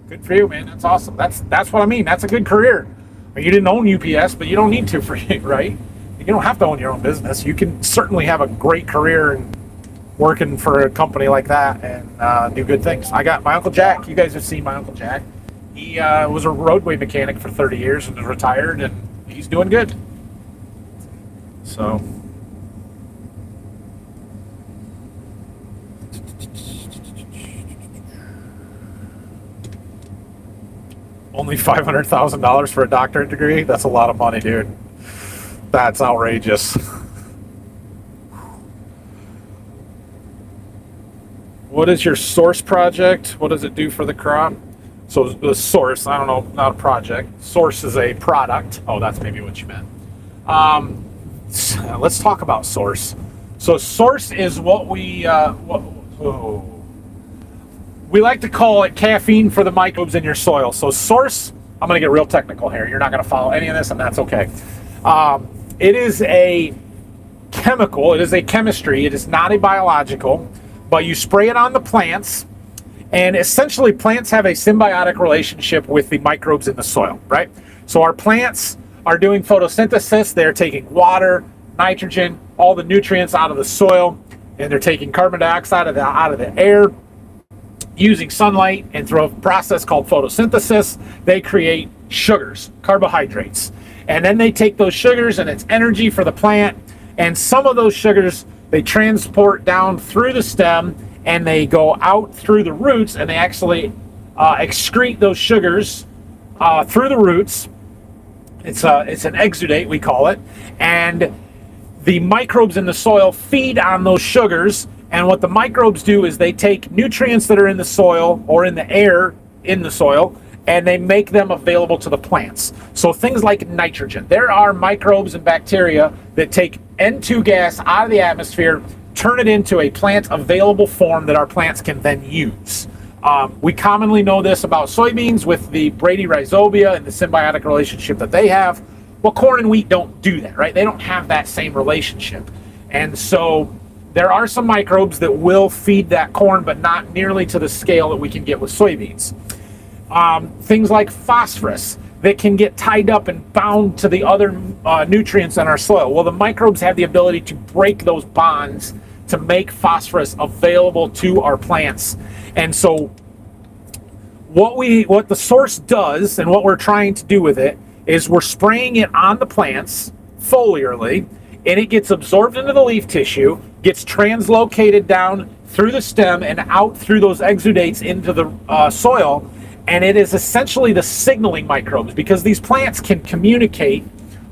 Good for you, man. That's awesome. That's what I mean. That's a good career. I mean, you didn't own UPS, but you don't need to for you, right? You don't have to own your own business. You can certainly have a great career and working for a company like that and do good things. I got my Uncle Jack. You guys have seen my Uncle Jack. He was a roadway mechanic for 30 years and is retired, and he's doing good. So... Only $500,000 for a doctorate degree? That's a lot of money, dude. That's outrageous. What is your source project? What does it do for the crop? So the source, I don't know, not a project. Source is a product. Oh, that's maybe what you meant. Let's talk about source. So source is what we like to call it caffeine for the microbes in your soil. So source, I'm going to get real technical here. You're not going to follow any of this, and that's okay. It is a chemical. It is a chemistry. It is not a biological, but you spray it on the plants, and essentially plants have a symbiotic relationship with the microbes in the soil, right? So our plants are doing photosynthesis. They're taking water, nitrogen, all the nutrients out of the soil, and they're taking carbon dioxide out of the air. Using sunlight and through a process called photosynthesis, they create sugars, carbohydrates. And then they take those sugars, and it's energy for the plant. And some of those sugars, they transport down through the stem, and they go out through the roots, and they actually excrete those sugars through the roots. It's an exudate, we call it. And the microbes in the soil feed on those sugars. And what the microbes do is they take nutrients that are in the soil or in the air in the soil, and they make them available to the plants. So things like nitrogen. There are microbes and bacteria that take N2 gas out of the atmosphere, turn it into a plant available form that our plants can then use. We commonly know this about soybeans with the bradyrhizobia and the symbiotic relationship that they have. Well, corn and wheat don't do that, right? They don't have that same relationship. And so there are some microbes that will feed that corn, but not nearly to the scale that we can get with soybeans. Things like phosphorus that can get tied up and bound to the other nutrients in our soil. Well, the microbes have the ability to break those bonds to make phosphorus available to our plants. And so what the source does and what we're trying to do with it is we're spraying it on the plants foliarly, and it gets absorbed into the leaf tissue, gets translocated down through the stem and out through those exudates into the soil. And it is essentially the signaling microbes, because these plants can communicate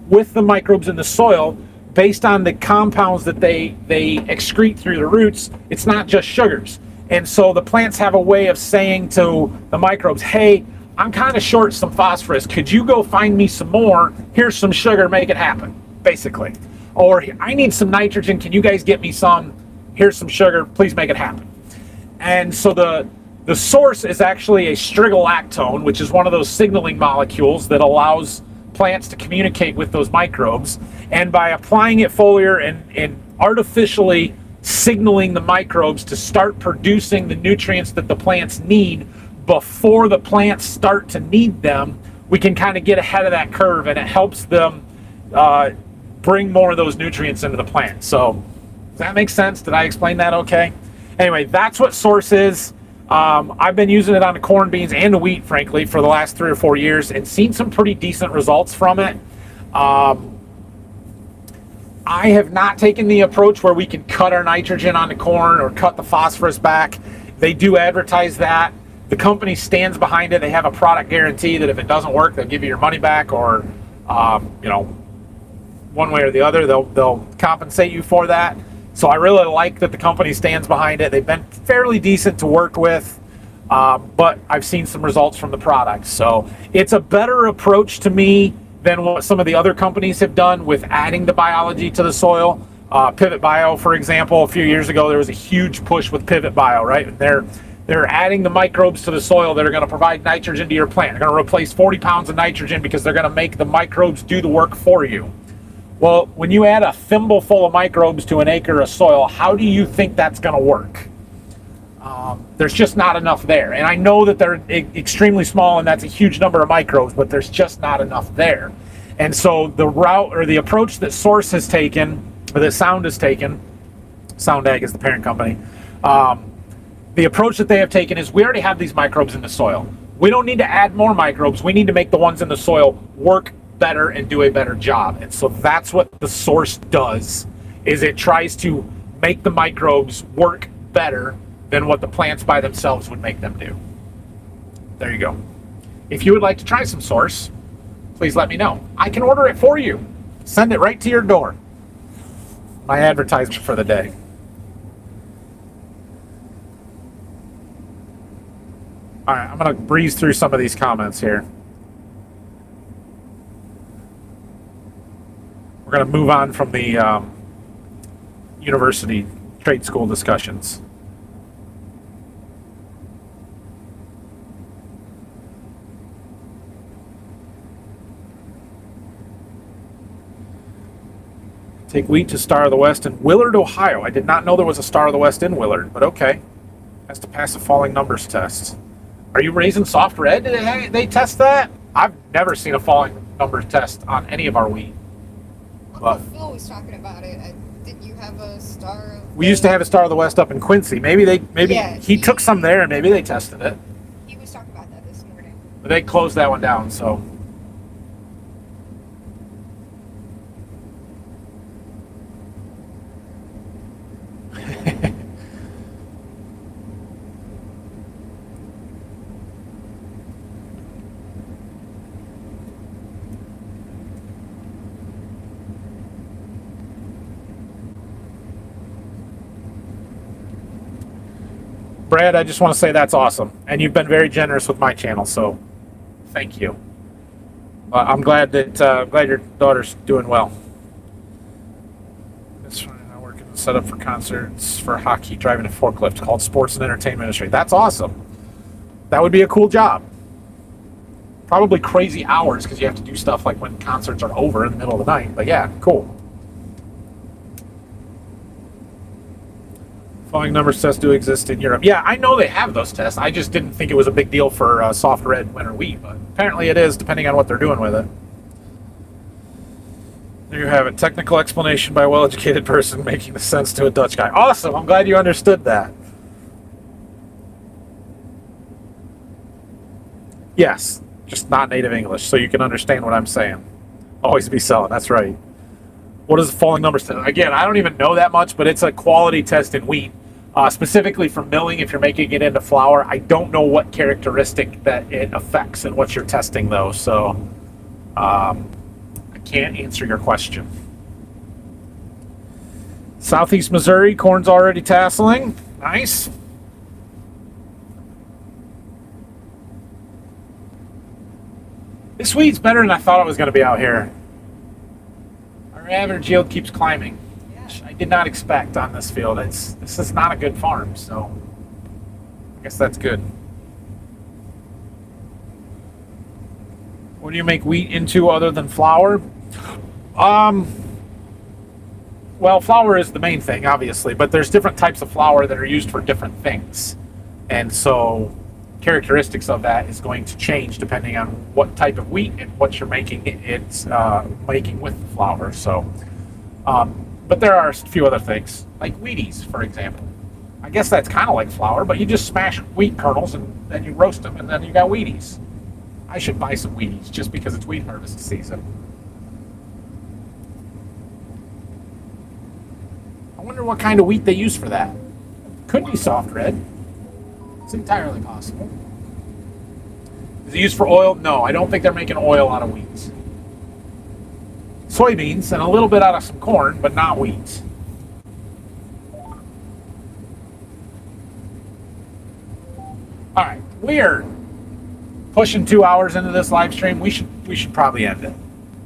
with the microbes in the soil based on the compounds that they excrete through the roots. It's not just sugars. And so the plants have a way of saying to the microbes, hey, I'm kind of short some phosphorus. Could you go find me some more? Here's some sugar, make it happen, basically. Or I need some nitrogen. Can you guys get me some? Here's some sugar. Please make it happen. And so the source is actually a strigolactone, which is one of those signaling molecules that allows plants to communicate with those microbes. And by applying it foliar and artificially signaling the microbes to start producing the nutrients that the plants need before the plants start to need them, we can kind of get ahead of that curve, and it helps them bring more of those nutrients into the plant. So does that make sense? Did I explain that okay? Anyway, that's what Source is. I've been using it on the corn, beans, and the wheat, frankly, for the last 3 or 4 years, and seen some pretty decent results from it. I have not taken the approach where we can cut our nitrogen on the corn or cut the phosphorus back. They do advertise that. The company stands behind it. They have a product guarantee that if it doesn't work, they'll give you your money back, or one way or the other, they'll compensate you for that. So I really like that the company stands behind it. They've been fairly decent to work with, but I've seen some results from the product. So it's a better approach to me than what some of the other companies have done with adding the biology to the soil. Pivot Bio, for example, a few years ago, there was a huge push with Pivot Bio, right? They're adding the microbes to the soil that are going to provide nitrogen to your plant. They're going to replace 40 pounds of nitrogen because they're going to make the microbes do the work for you. Well, when you add a thimble full of microbes to an acre of soil, how do you think that's going to work? There's just not enough there. And I know that they're extremely small and that's a huge number of microbes, but there's just not enough there. And so the route or the approach that Source has taken, or that Sound has taken, Sound Ag is the parent company, the approach that they have taken is we already have these microbes in the soil. We don't need to add more microbes. We need to make the ones in the soil work better and do a better job. And so that's what the Source does, is it tries to make the microbes work better than what the plants by themselves would make them do. There you go. If you would like to try some Source, please let me know. I can order it for you. Send it right to your door. My advertisement for the day. All right, I'm going to breeze through some of these comments here. We're going to move on from the university trade school discussions. Take wheat to Star of the West in Willard, Ohio. I did not know there was a Star of the West in Willard, but okay. Has to pass a falling numbers test. Are you raising soft red? Did they test that? I've never seen a falling numbers test on any of our wheat. Uncle Phil was talking about it. Didn't have a Star of We used to have a Star of the West up in Quincy. Maybe Yeah, he took some there and maybe they tested it. He was talking about that this morning. But they closed that one down, so. Brad, I just want to say that's awesome. And you've been very generous with my channel, so thank you. I'm glad that glad your daughter's doing well. That's fine. I work in the setup for concerts for hockey, driving a forklift called Sports and Entertainment Industry. That's awesome. That would be a cool job. Probably crazy hours because you have to do stuff like when concerts are over in the middle of the night. But yeah, cool. Following numbers tests do exist in Europe. Yeah, I know they have those tests. I just didn't think it was a big deal for soft red winter wheat, but apparently it is, depending on what they're doing with it. There you have it. Technical explanation by a well-educated person making the sense to a Dutch guy. Awesome. I'm glad you understood that. Yes, just not native English, so you can understand what I'm saying. Always be selling. That's right. What is the falling numbers test? Again, I don't even know that much, but it's a quality test in wheat, specifically for milling if you're making it into flour. I don't know what characteristic that it affects and what you're testing, though, so I can't answer your question. Southeast Missouri, corn's already tasseling. Nice. This wheat's better than I thought it was going to be out here. Our average yield keeps climbing, which I did not expect on this field. This is not a good farm, so I guess that's good. What do you make wheat into other than flour? Well, flour is the main thing, obviously, but there's different types of flour that are used for different things. And so characteristics of that is going to change depending on what type of wheat and what you're making it's making with the flour. So, but there are a few other things, like Wheaties, for example. I guess that's kind of like flour, but you just smash wheat kernels and then you roast them, and then you got Wheaties. I should buy some Wheaties just because it's wheat harvest season. I wonder what kind of wheat they use for that. Could be soft red. It's entirely possible. Is it used for oil? No, I don't think they're making oil out of wheat. Soybeans and a little bit out of some corn, but not wheat. All right, we're pushing 2 hours into this live stream. We should probably end it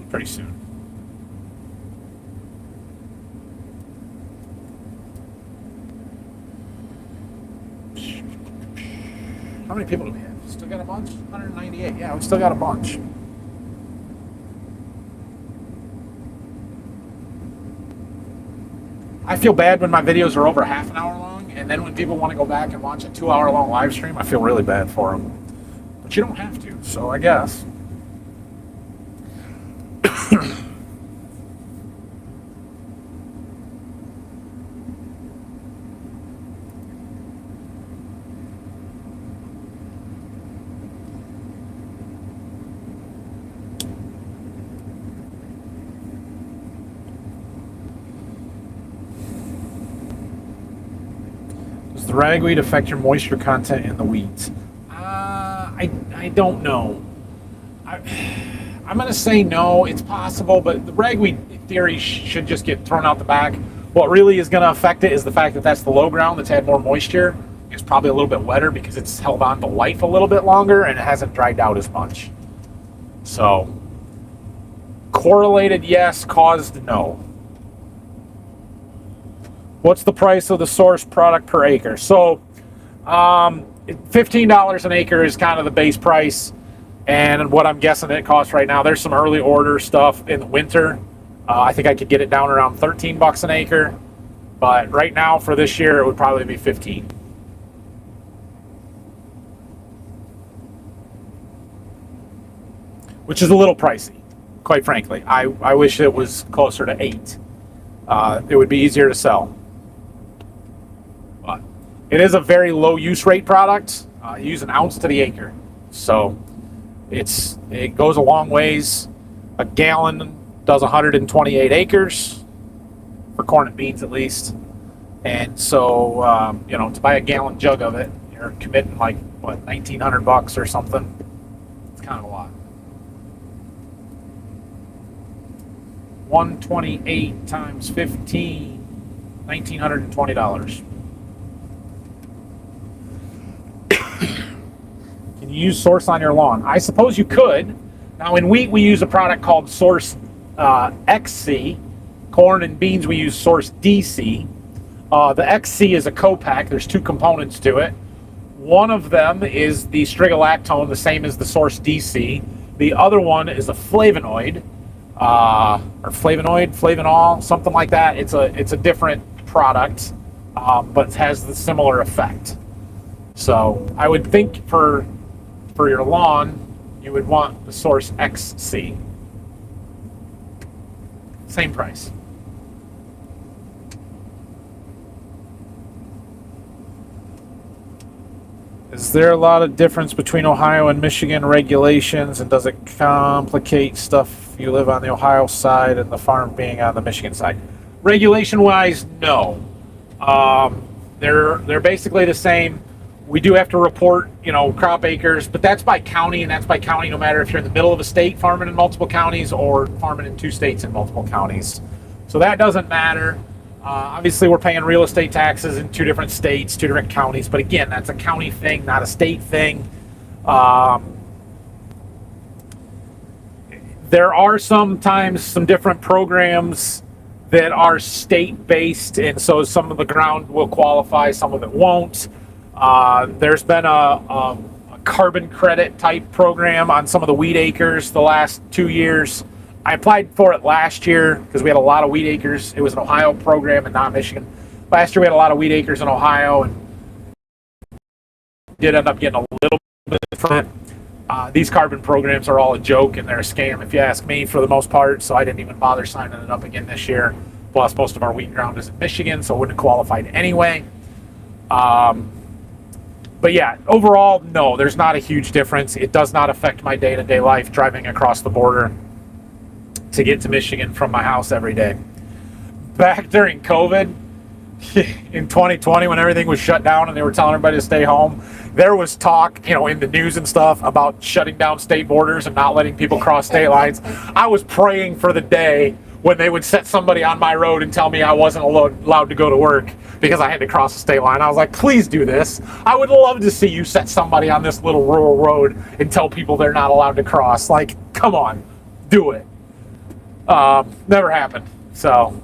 pretty soon. How many people do we have? Still got a bunch? 198. Yeah, we still got a bunch. I feel bad when my videos are over half an hour long, and then when people want to go back and watch a 2 hour long live stream, I feel really bad for them. But you don't have to, so I guess. Does the ragweed affect your moisture content in the wheat? I don't know. I'm going to say no. It's possible, but the ragweed in theory should just get thrown out the back. What really is going to affect it is the fact that that's the low ground that's had more moisture. It's probably a little bit wetter because it's held on to life a little bit longer and it hasn't dried out as much. So, correlated yes, caused no. What's the price of the source product per acre? So, $15 an acre is kind of the base price, and what I'm guessing it costs right now. There's some early order stuff in the winter. I think I could get it down around 13 bucks an acre, but right now for this year it would probably be 15. Which is a little pricey, quite frankly. I wish it was closer to 8. it would be easier to sell. But it is a very low use rate product. You use an ounce to the acre, so it goes a long ways. A gallon does 128 acres for corn and beans at least, and so to buy a gallon jug of it, you're committing like what, $1,900 or something. It's kind of a lot. 128 times 15, $1,920. Can you use Source on your lawn? I suppose you could. Now in wheat we use a product called Source XC. Corn and beans we use Source DC. The XC is a co-pack. There's two components to it. One of them is the strigolactone, the same as the Source DC. The other one is a flavonoid, or flavanol, something like that. It's a different product, but it has the similar effect. So I would think for your lawn, you would want the Source XC. Same price. Is there a lot of difference between Ohio and Michigan regulations, and does it complicate stuff if you live on the Ohio side and the farm being on the Michigan side? Regulation-wise, no. They're basically the same. We do have to report, crop acres, but that's by county, and that's by county no matter if you're in the middle of a state farming in multiple counties or farming in two states in multiple counties. So that doesn't matter. Obviously, we're paying real estate taxes in two different states, two different counties, but again, that's a county thing, not a state thing. There are sometimes some different programs that are state-based, and so some of the ground will qualify, some of it won't. There's been a carbon credit type program on some of the wheat acres the last 2 years. I applied for it last year because we had a lot of wheat acres. It was an Ohio program and not Michigan. Last year we had a lot of wheat acres in Ohio and did end up getting a little bit different. These carbon programs are all a joke and they're a scam if you ask me for the most part, so I didn't even bother signing it up again this year. Plus most of our wheat ground is in Michigan, so it wouldn't have qualified anyway. But yeah, overall, no, there's not a huge difference. It does not affect my day-to-day life driving across the border to get to Michigan from my house every day. Back during COVID, in 2020, when everything was shut down and they were telling everybody to stay home, there was talk, in the news and stuff about shutting down state borders and not letting people cross state lines. I was praying for the day when they would set somebody on my road and tell me I wasn't allowed to go to work because I had to cross the state line. I was like, please do this. I would love to see you set somebody on this little rural road and tell people they're not allowed to cross. Like, come on, do it. Never happened. So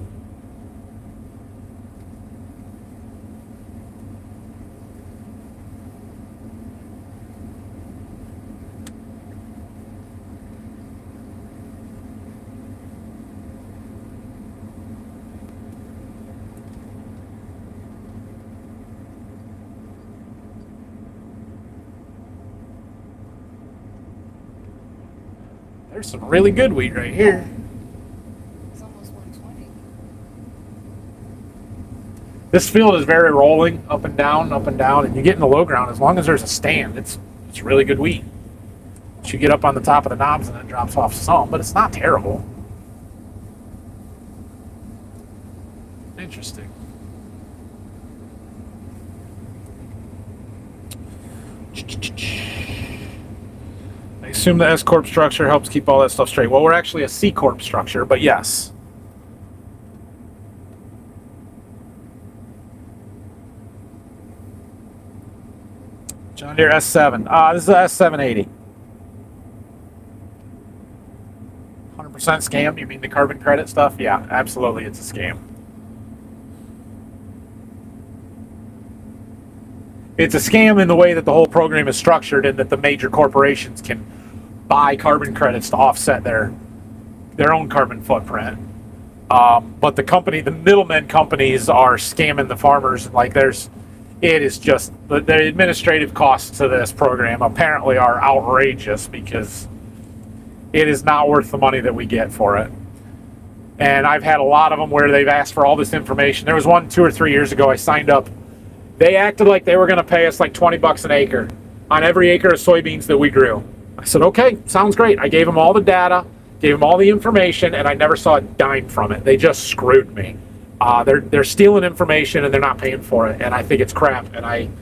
there's some really good wheat right here. It's almost 120. This field is very rolling, up and down, and you get in the low ground, as long as there's a stand, it's really good wheat. Once you get up on the top of the knobs and it drops off some, but it's not terrible. Interesting. I assume the S Corp structure helps keep all that stuff straight. Well, we're actually a C Corp structure, but yes. John Deere S7. This is a S780. 100% scam? You mean the carbon credit stuff? Yeah, absolutely, it's a scam. It's a scam in the way that the whole program is structured and that the major corporations can buy carbon credits to offset their own carbon footprint. But the middlemen companies are scamming the farmers. It is just, the administrative costs to this program apparently are outrageous because it is not worth the money that we get for it. And I've had a lot of them where they've asked for all this information. There was one 2 or 3 years ago I signed up. They acted like they were going to pay us like $20 an acre on every acre of soybeans that we grew. I said, okay, sounds great. I gave them all the data, gave them all the information, and I never saw a dime from it. They just screwed me. They're stealing information and they're not paying for it, and I think it's crap. And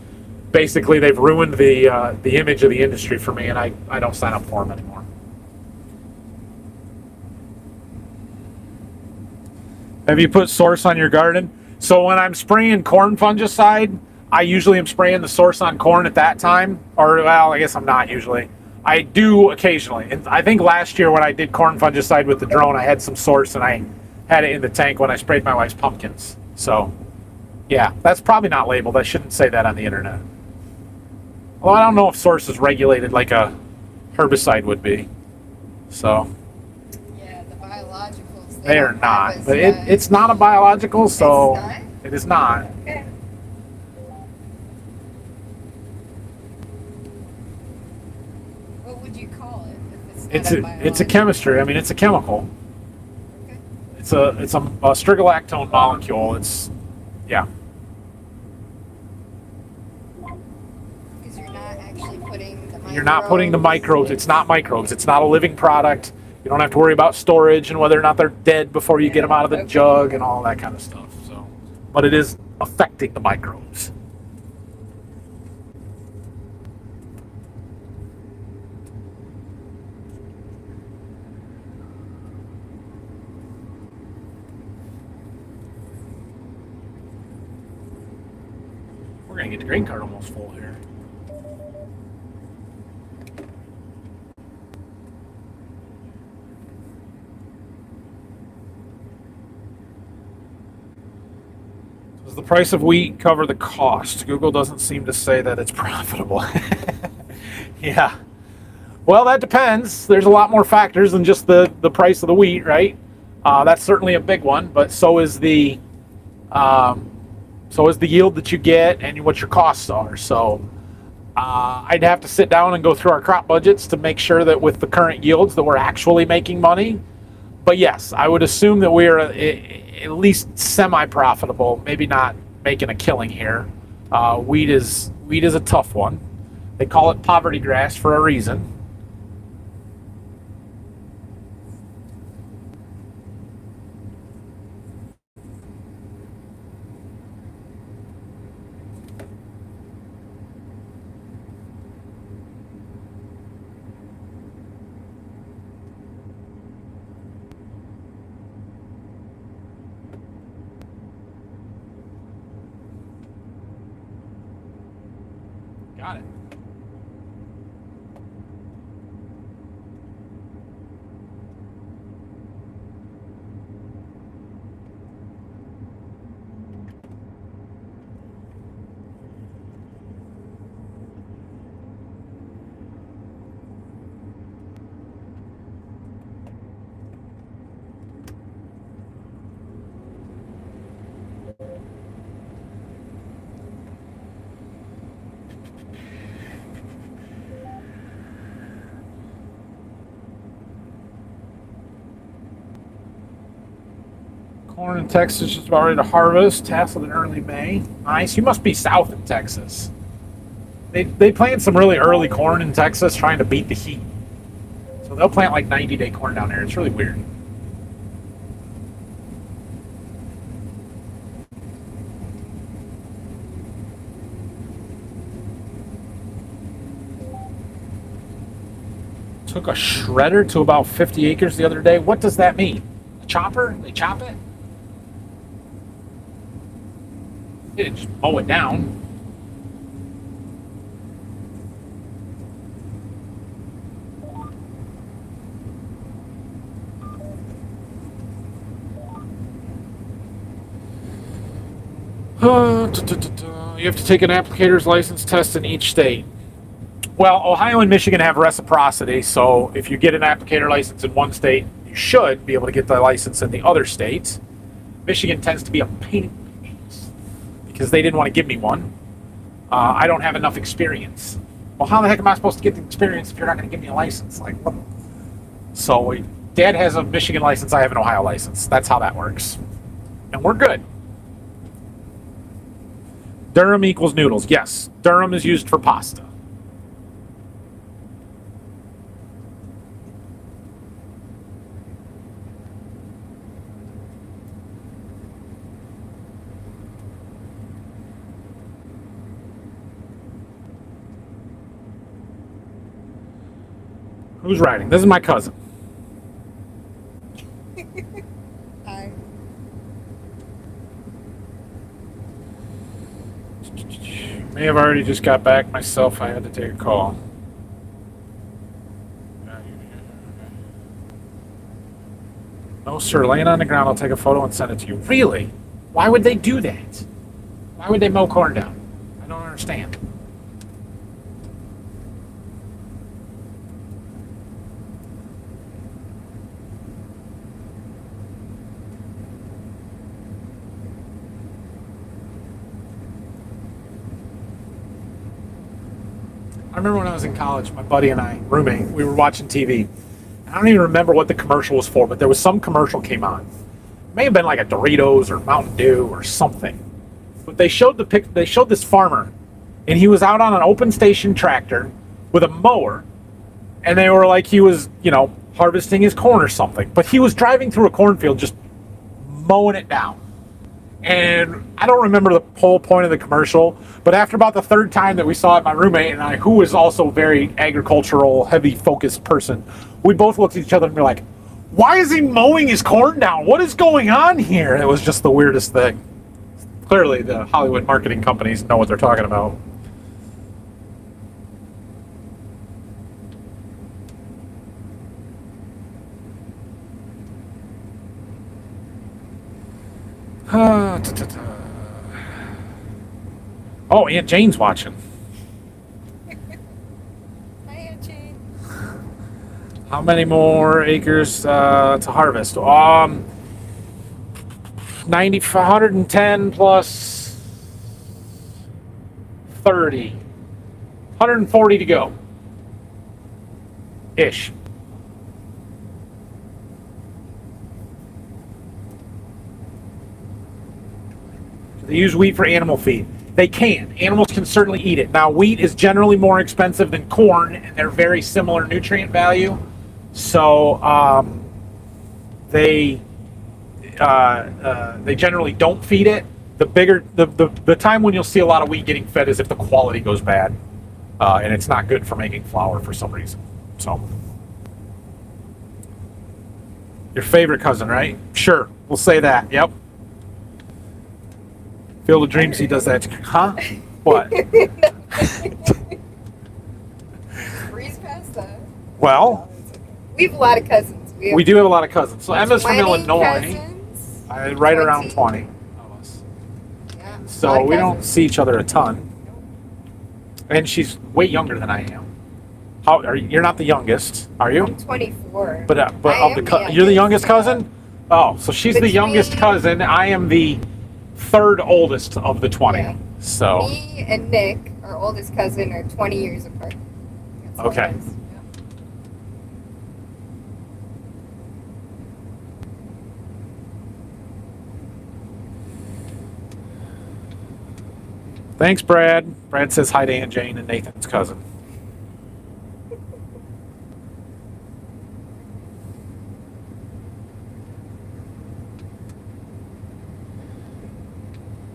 basically they've ruined the image of the industry for me, and I don't sign up for them anymore. Have you put Source on your garden? So when I'm spraying corn fungicide, I usually am spraying the Source on corn at that time. Or, well, I guess I'm not usually. I do occasionally. And I think last year when I did corn fungicide with the drone, I had some Source and I had it in the tank when I sprayed my wife's pumpkins. So, yeah, that's probably not labeled. I shouldn't say that on the internet. Well, I don't know if Source is regulated like a herbicide would be. So... They are not, but it's not a biological, so it is not. Okay. What would you call it if It's a chemistry. I mean, it's a chemical. Okay. It's a strigolactone molecule. Yeah. Because you're not actually putting the microbes. You're not putting the microbes. It's not microbes. It's not a living product. You don't have to worry about storage and whether or not they're dead before you get them out of the jug and all that kind of stuff. So, but it is affecting the microbes. We're gonna get the grain cart almost full here. Does the price of wheat cover the cost? Google doesn't seem to say that it's profitable. Yeah. Well, that depends. There's a lot more factors than just the price of the wheat, right? That's certainly a big one, but so is the yield that you get and what your costs are. So I'd have to sit down and go through our crop budgets to make sure that with the current yields that we're actually making money. But yes, I would assume that we're at least semi-profitable, maybe not making a killing here. Wheat is a tough one. They call it poverty grass for a reason. Got it. Corn in Texas is about ready to harvest. Tasseled in early May. Nice. You must be south in Texas. They plant some really early corn in Texas trying to beat the heat. So they'll plant like 90-day corn down there. It's really weird. Took a shredder to about 50 acres the other day. What does that mean? A chopper? They chop it? They didn't just mow it down. You have to take an applicator's license test in each state. Well, Ohio and Michigan have reciprocity, so if you get an applicator license in one state, you should be able to get the license in the other states. Michigan tends to be a pain in the ass because they didn't want to give me one. I don't have enough experience. Well, how the heck am I supposed to get the experience if you're not going to give me a license? Like, what? So Dad has a Michigan license. I have an Ohio license. That's how that works. And we're good. Durham equals noodles. Yes, Durham is used for pasta. Who's riding? This is my cousin. Hi. May have already just got back myself. I had to take a call. No, sir. Laying on the ground, I'll take a photo and send it to you. Really? Why would they do that? Why would they mow corn down? I don't understand. I remember when I was in college, my buddy and I, roommate, we were watching TV. I don't even remember what the commercial was for, but there was some commercial came on. It may have been like a Doritos or Mountain Dew or something. But they showed they showed this farmer, and he was out on an open station tractor with a mower, and they were like he was, harvesting his corn or something. But he was driving through a cornfield just mowing it down. And I don't remember the whole point of the commercial, but after about the third time that we saw it, my roommate and I, who was also a very agricultural, heavy focused person, we both looked at each other and were like, why is he mowing his corn down? What is going on here? It was just the weirdest thing. Clearly, the Hollywood marketing companies know what they're talking about. Oh, Aunt Jane's watching. Hi, Aunt Jane. How many more acres to harvest? 110 plus 30. 140 to go. Ish. They use wheat for animal feed. They can. Animals can certainly eat it. Now, wheat is generally more expensive than corn, and they're very similar nutrient value. So they generally don't feed it. The time when you'll see a lot of wheat getting fed is if the quality goes bad, and it's not good for making flour for some reason. So, your favorite cousin, right? Sure, we'll say that. Yep. Field of Dreams, he does that. Huh? What? Breeze past that. Well, We have a lot of cousins. we do have a lot of cousins. So Emma's from 20 Illinois, cousins. right around 20 of us. Yeah, a lot So of we don't cousins. see each other a ton. And she's way younger than I am. You're not the youngest, are you? I'm 24. But I of am you're the youngest yeah. cousin? Oh, so she's the youngest Between- cousin. I am the third oldest of the 20. Yeah. So Me and Nick, our oldest cousin, are 20 years apart. That's what Okay. it is. thanks, Brad. Brad says hi to Aunt Jane and Nathan's cousin.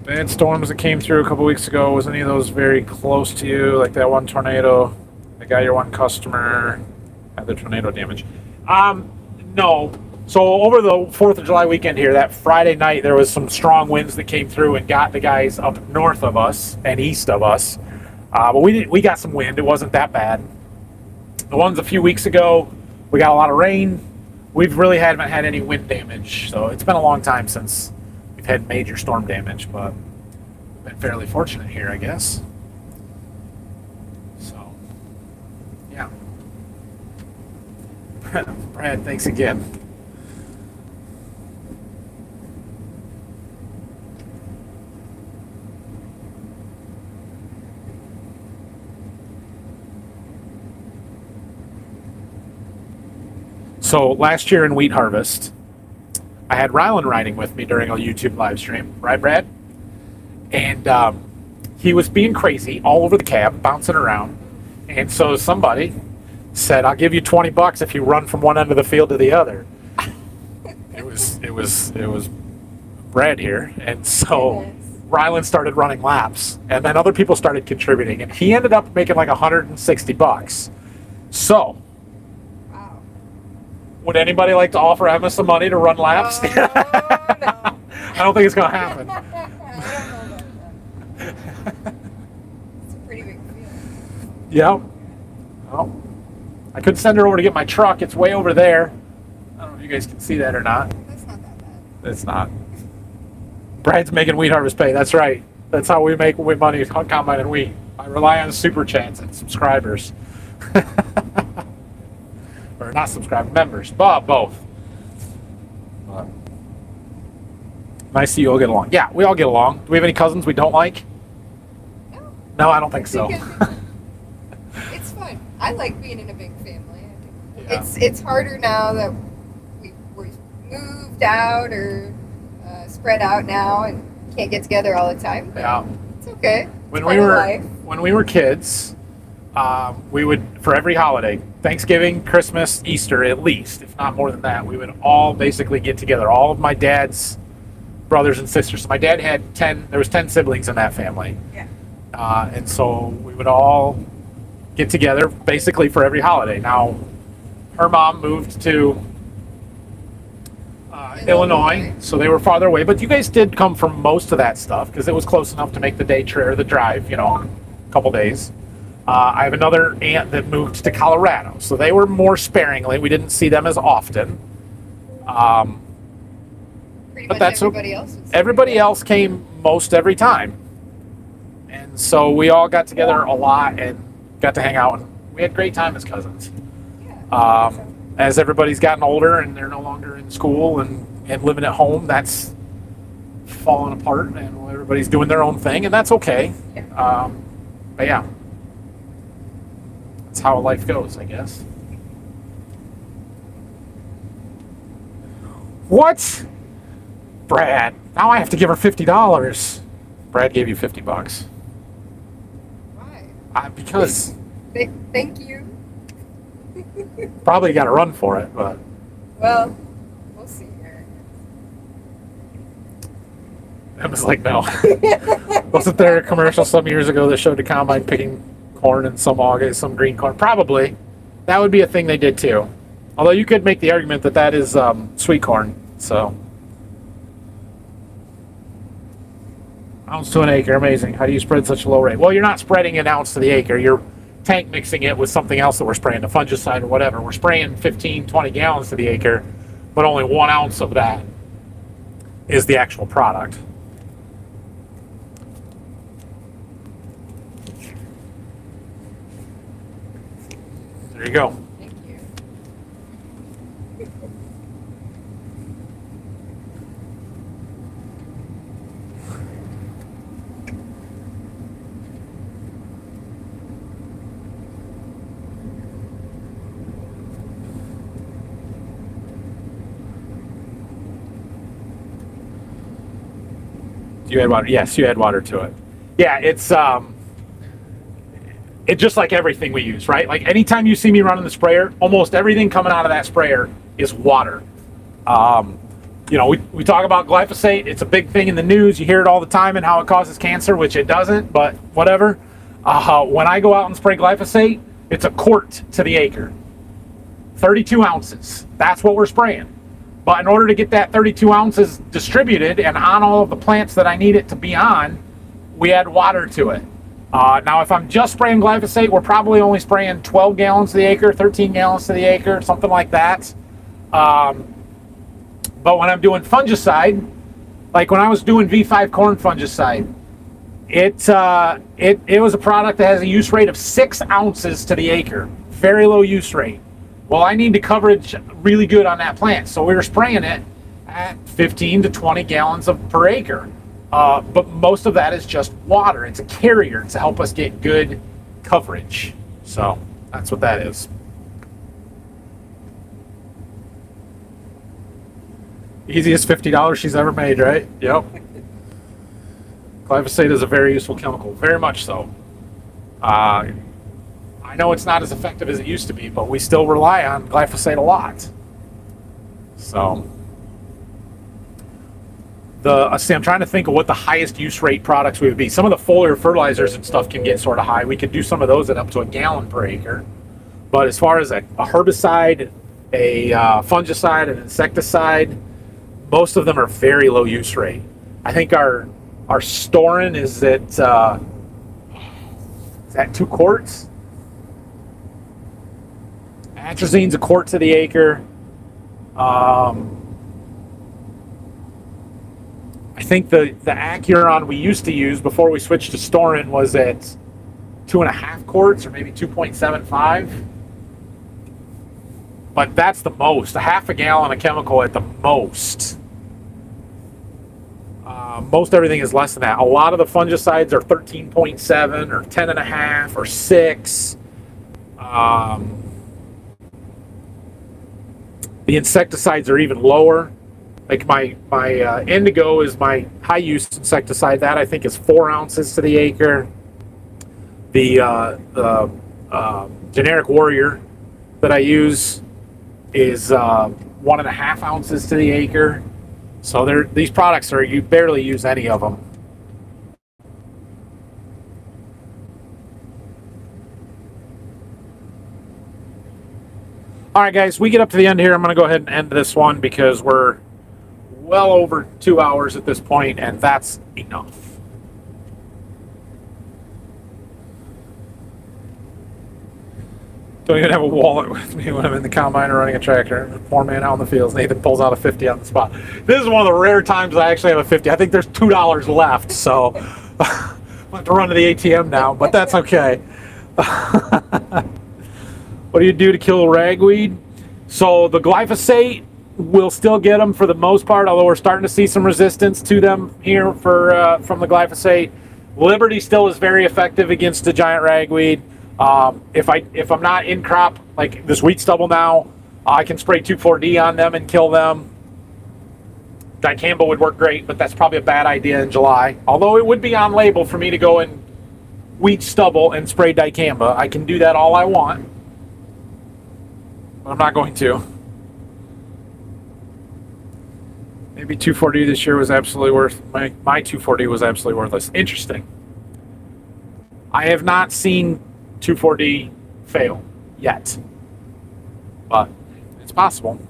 Bad storms that came through a couple weeks ago. Was any of those very close to you? Like that one tornado that got your one customer, had the tornado damage? No. So over the 4th of July weekend here, that Friday night, there was some strong winds that came through and got the guys up north of us and east of us. But we got some wind. It wasn't that bad. The ones a few weeks ago, we got a lot of rain. We've really haven't had any wind damage. So it's been a long time since we've had major storm damage, but we've been fairly fortunate here, I guess. So, yeah. Brad, thanks again. So last year in wheat harvest, I had Rylan riding with me during a YouTube live stream, right, Brad? And he was being crazy all over the cab, bouncing around. And so somebody said, "I'll give you $20 if you run from one end of the field to the other." It was Brad here, and so Rylan started running laps, and then other people started contributing, and he ended up making like $160. So, Wow. would anybody like to offer Emma some money to run laps? No. I don't think it's gonna happen. I don't know about that. It's a pretty big field. Yep. Well, I could send her over to get my truck. It's way over there. I don't know if you guys can see that or not. That's not that bad. It's not. Brad's making wheat harvest pay. That's right. That's how we make money on combine and wheat. I rely on super chats and subscribers. Or not subscribers, members. But both. But nice to see you all get along. Yeah, we all get along. Do we have any cousins we don't like? No. No, I don't think so. It's fun. I like being in a big family. Yeah. It's harder now that we're moved out or spread out now and can't get together all the time. But Yeah. it's okay. When It's we part of were life. when we were kids, we would, for every holiday, Thanksgiving, Christmas, Easter, at least, if not more than that, we would all basically get together. All of my dad's brothers and sisters. So my dad had 10. There was 10 siblings in that family. Yeah. And so we would all get together basically for every holiday. Now, her mom moved to Illinois, so they were farther away. But you guys did come for most of that stuff because it was close enough to make the day trip or the drive, a couple days. I have another aunt that moved to Colorado, so they were more sparingly. We didn't see them as often. Pretty But much that's everybody else. Was Everybody else came most every time. And so we all got together a lot and got to hang out, and we had a great time as cousins. Yeah. As everybody's gotten older and they're no longer in school and living at home, that's falling apart, and everybody's doing their own thing, and that's okay. But yeah, that's how life goes, I guess. What? Brad, now I have to give her $50. Brad gave you $50. Why? Because Thank you. probably got to run for it, but Well, we'll see here. I was like, no. Wasn't there a commercial some years ago that showed the combine picking corn in some August, some green corn? Probably. That would be a thing they did too. Although you could make the argument that that is sweet corn. So, ounce to an acre, amazing. How do you spread such a low rate? Well, you're not spreading an ounce to the acre. You're tank mixing it with something else that we're spraying, a fungicide or whatever. We're spraying 15, 20 gallons to the acre, but only 1 ounce of that is the actual product. There you go. Thank you. You add water. Yes, you add water to it. Yeah, it's just like everything we use, right? Like anytime you see me running the sprayer, almost everything coming out of that sprayer is water. We talk about glyphosate. It's a big thing in the news. You hear it all the time and how it causes cancer, which it doesn't, but whatever. When I go out and spray glyphosate, it's a quart to the acre. 32 ounces. That's what we're spraying. But in order to get that 32 ounces distributed and on all of the plants that I need it to be on, we add water to it. Now, if I'm just spraying glyphosate, we're probably only spraying 12 gallons to the acre, 13 gallons to the acre, something like that. But when I'm doing fungicide, like when I was doing V5 corn fungicide, it was a product that has a use rate of 6 ounces to the acre. Very low use rate. Well, I need the coverage really good on that plant, so we were spraying it at 15 to 20 gallons per acre. But most of that is just water. It's a carrier to help us get good coverage. So that's what that is. Easiest $50 she's ever made, right? Yep. Glyphosate is a very useful chemical, very much so. I know it's not as effective as it used to be, but we still rely on glyphosate a lot. So, I'm trying to think of what the highest use rate products would be. Some of the foliar fertilizers and stuff can get sort of high. We could do some of those at up to a gallon per acre. But as far as a herbicide, a fungicide, an insecticide, most of them are very low use rate. I think our Storin is at 2 quarts. Atrazine's a quart to the acre. I think the Acuron we used to use before we switched to Storin was at 2.5 quarts or maybe 2.75. But that's the most. A half a gallon of chemical at the most. Most everything is less than that. A lot of the fungicides are 13.7 or 10.5 or 6. The insecticides are even lower. Like my Indigo is my high use insecticide. That I think is 4 ounces to the acre. The generic Warrior that I use is 1.5 ounces to the acre. So these products you barely use any of them. All right, guys, we get up to the end here. I'm going to go ahead and end this one because we're well over 2 hours at this point, and that's enough. Don't even have a wallet with me when I'm in the combine or running a tractor. 4 man out in the fields. Nathan pulls out a 50 on the spot. This is one of the rare times I actually have a 50. I think there's $2 left, so I have to run to the ATM now, but that's okay. What do you do to kill ragweed? So the glyphosate, we'll still get them for the most part, although we're starting to see some resistance to them here from the glyphosate. Liberty still is very effective against the giant ragweed. If I'm not in crop, like this wheat stubble now, I can spray 2,4-D on them and kill them. Dicamba would work great, but that's probably a bad idea in July. Although it would be on label for me to go in wheat stubble and spray dicamba. I can do that all I want, but I'm not going to. Maybe 2,4-D this year was absolutely worth, my 2,4-D was absolutely worthless. Interesting. I have not seen 2,4-D fail yet, but it's possible.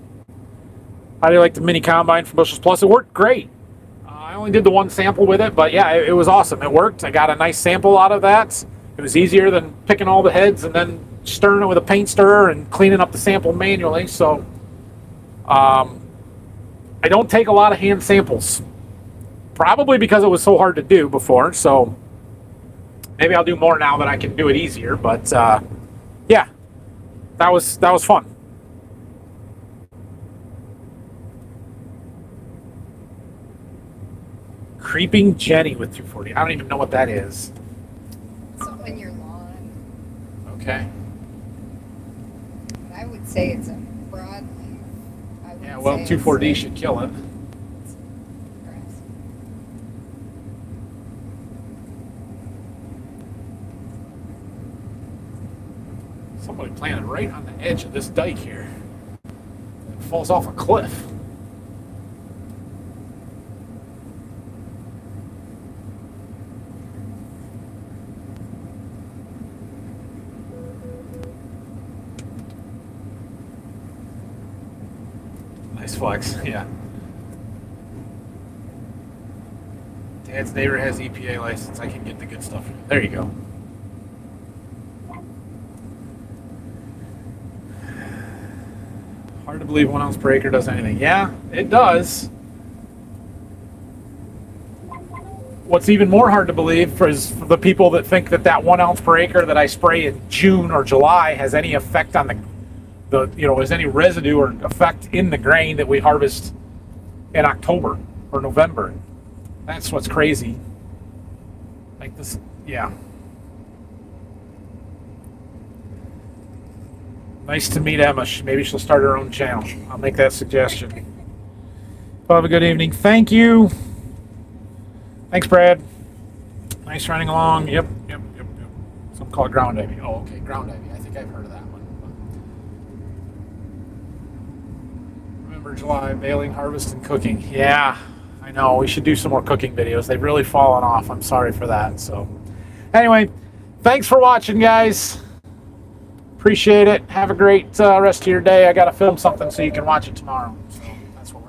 How do you like the mini combine from Bushels Plus? It worked great. I only did the one sample with it, but yeah, it was awesome. It worked. I got a nice sample out of that. It was easier than picking all the heads and then stirring it with a paint stirrer and cleaning up the sample manually. So I don't take a lot of hand samples, probably because it was so hard to do before. So maybe I'll do more now that I can do it easier. But yeah, that was fun. Creeping Jenny with 2,4-D. I don't even know what that is. Something in your lawn. Okay. I would say it's a broadleaf. Yeah, well, 2,4-D should kill it. Grass. Somebody planted right on the edge of this dike here. It falls off a cliff. Nice flex, yeah. Dad's neighbor has EPA license. I can get the good stuff. There you go. Hard to believe 1 ounce per acre does anything. Yeah, it does. What's even more hard to believe is for the people that think that 1 ounce per acre that I spray in June or July has any effect on there's any residue or effect in the grain that we harvest in October or November. That's what's crazy. Like this, yeah. Nice to meet Emma. Maybe she'll start her own channel. I'll make that suggestion. Have a good evening. Thank you. Thanks, Brad. Nice running along. Yep. Some call it ground ivy. Oh, okay, ground ivy. I think I've heard of that one. Remember July, baling, harvest, and cooking. Yeah, I know. We should do some more cooking videos. They've really fallen off. I'm sorry for that. So, anyway, thanks for watching, guys. Appreciate it. Have a great rest of your day. I got to film something so you can watch it tomorrow. So.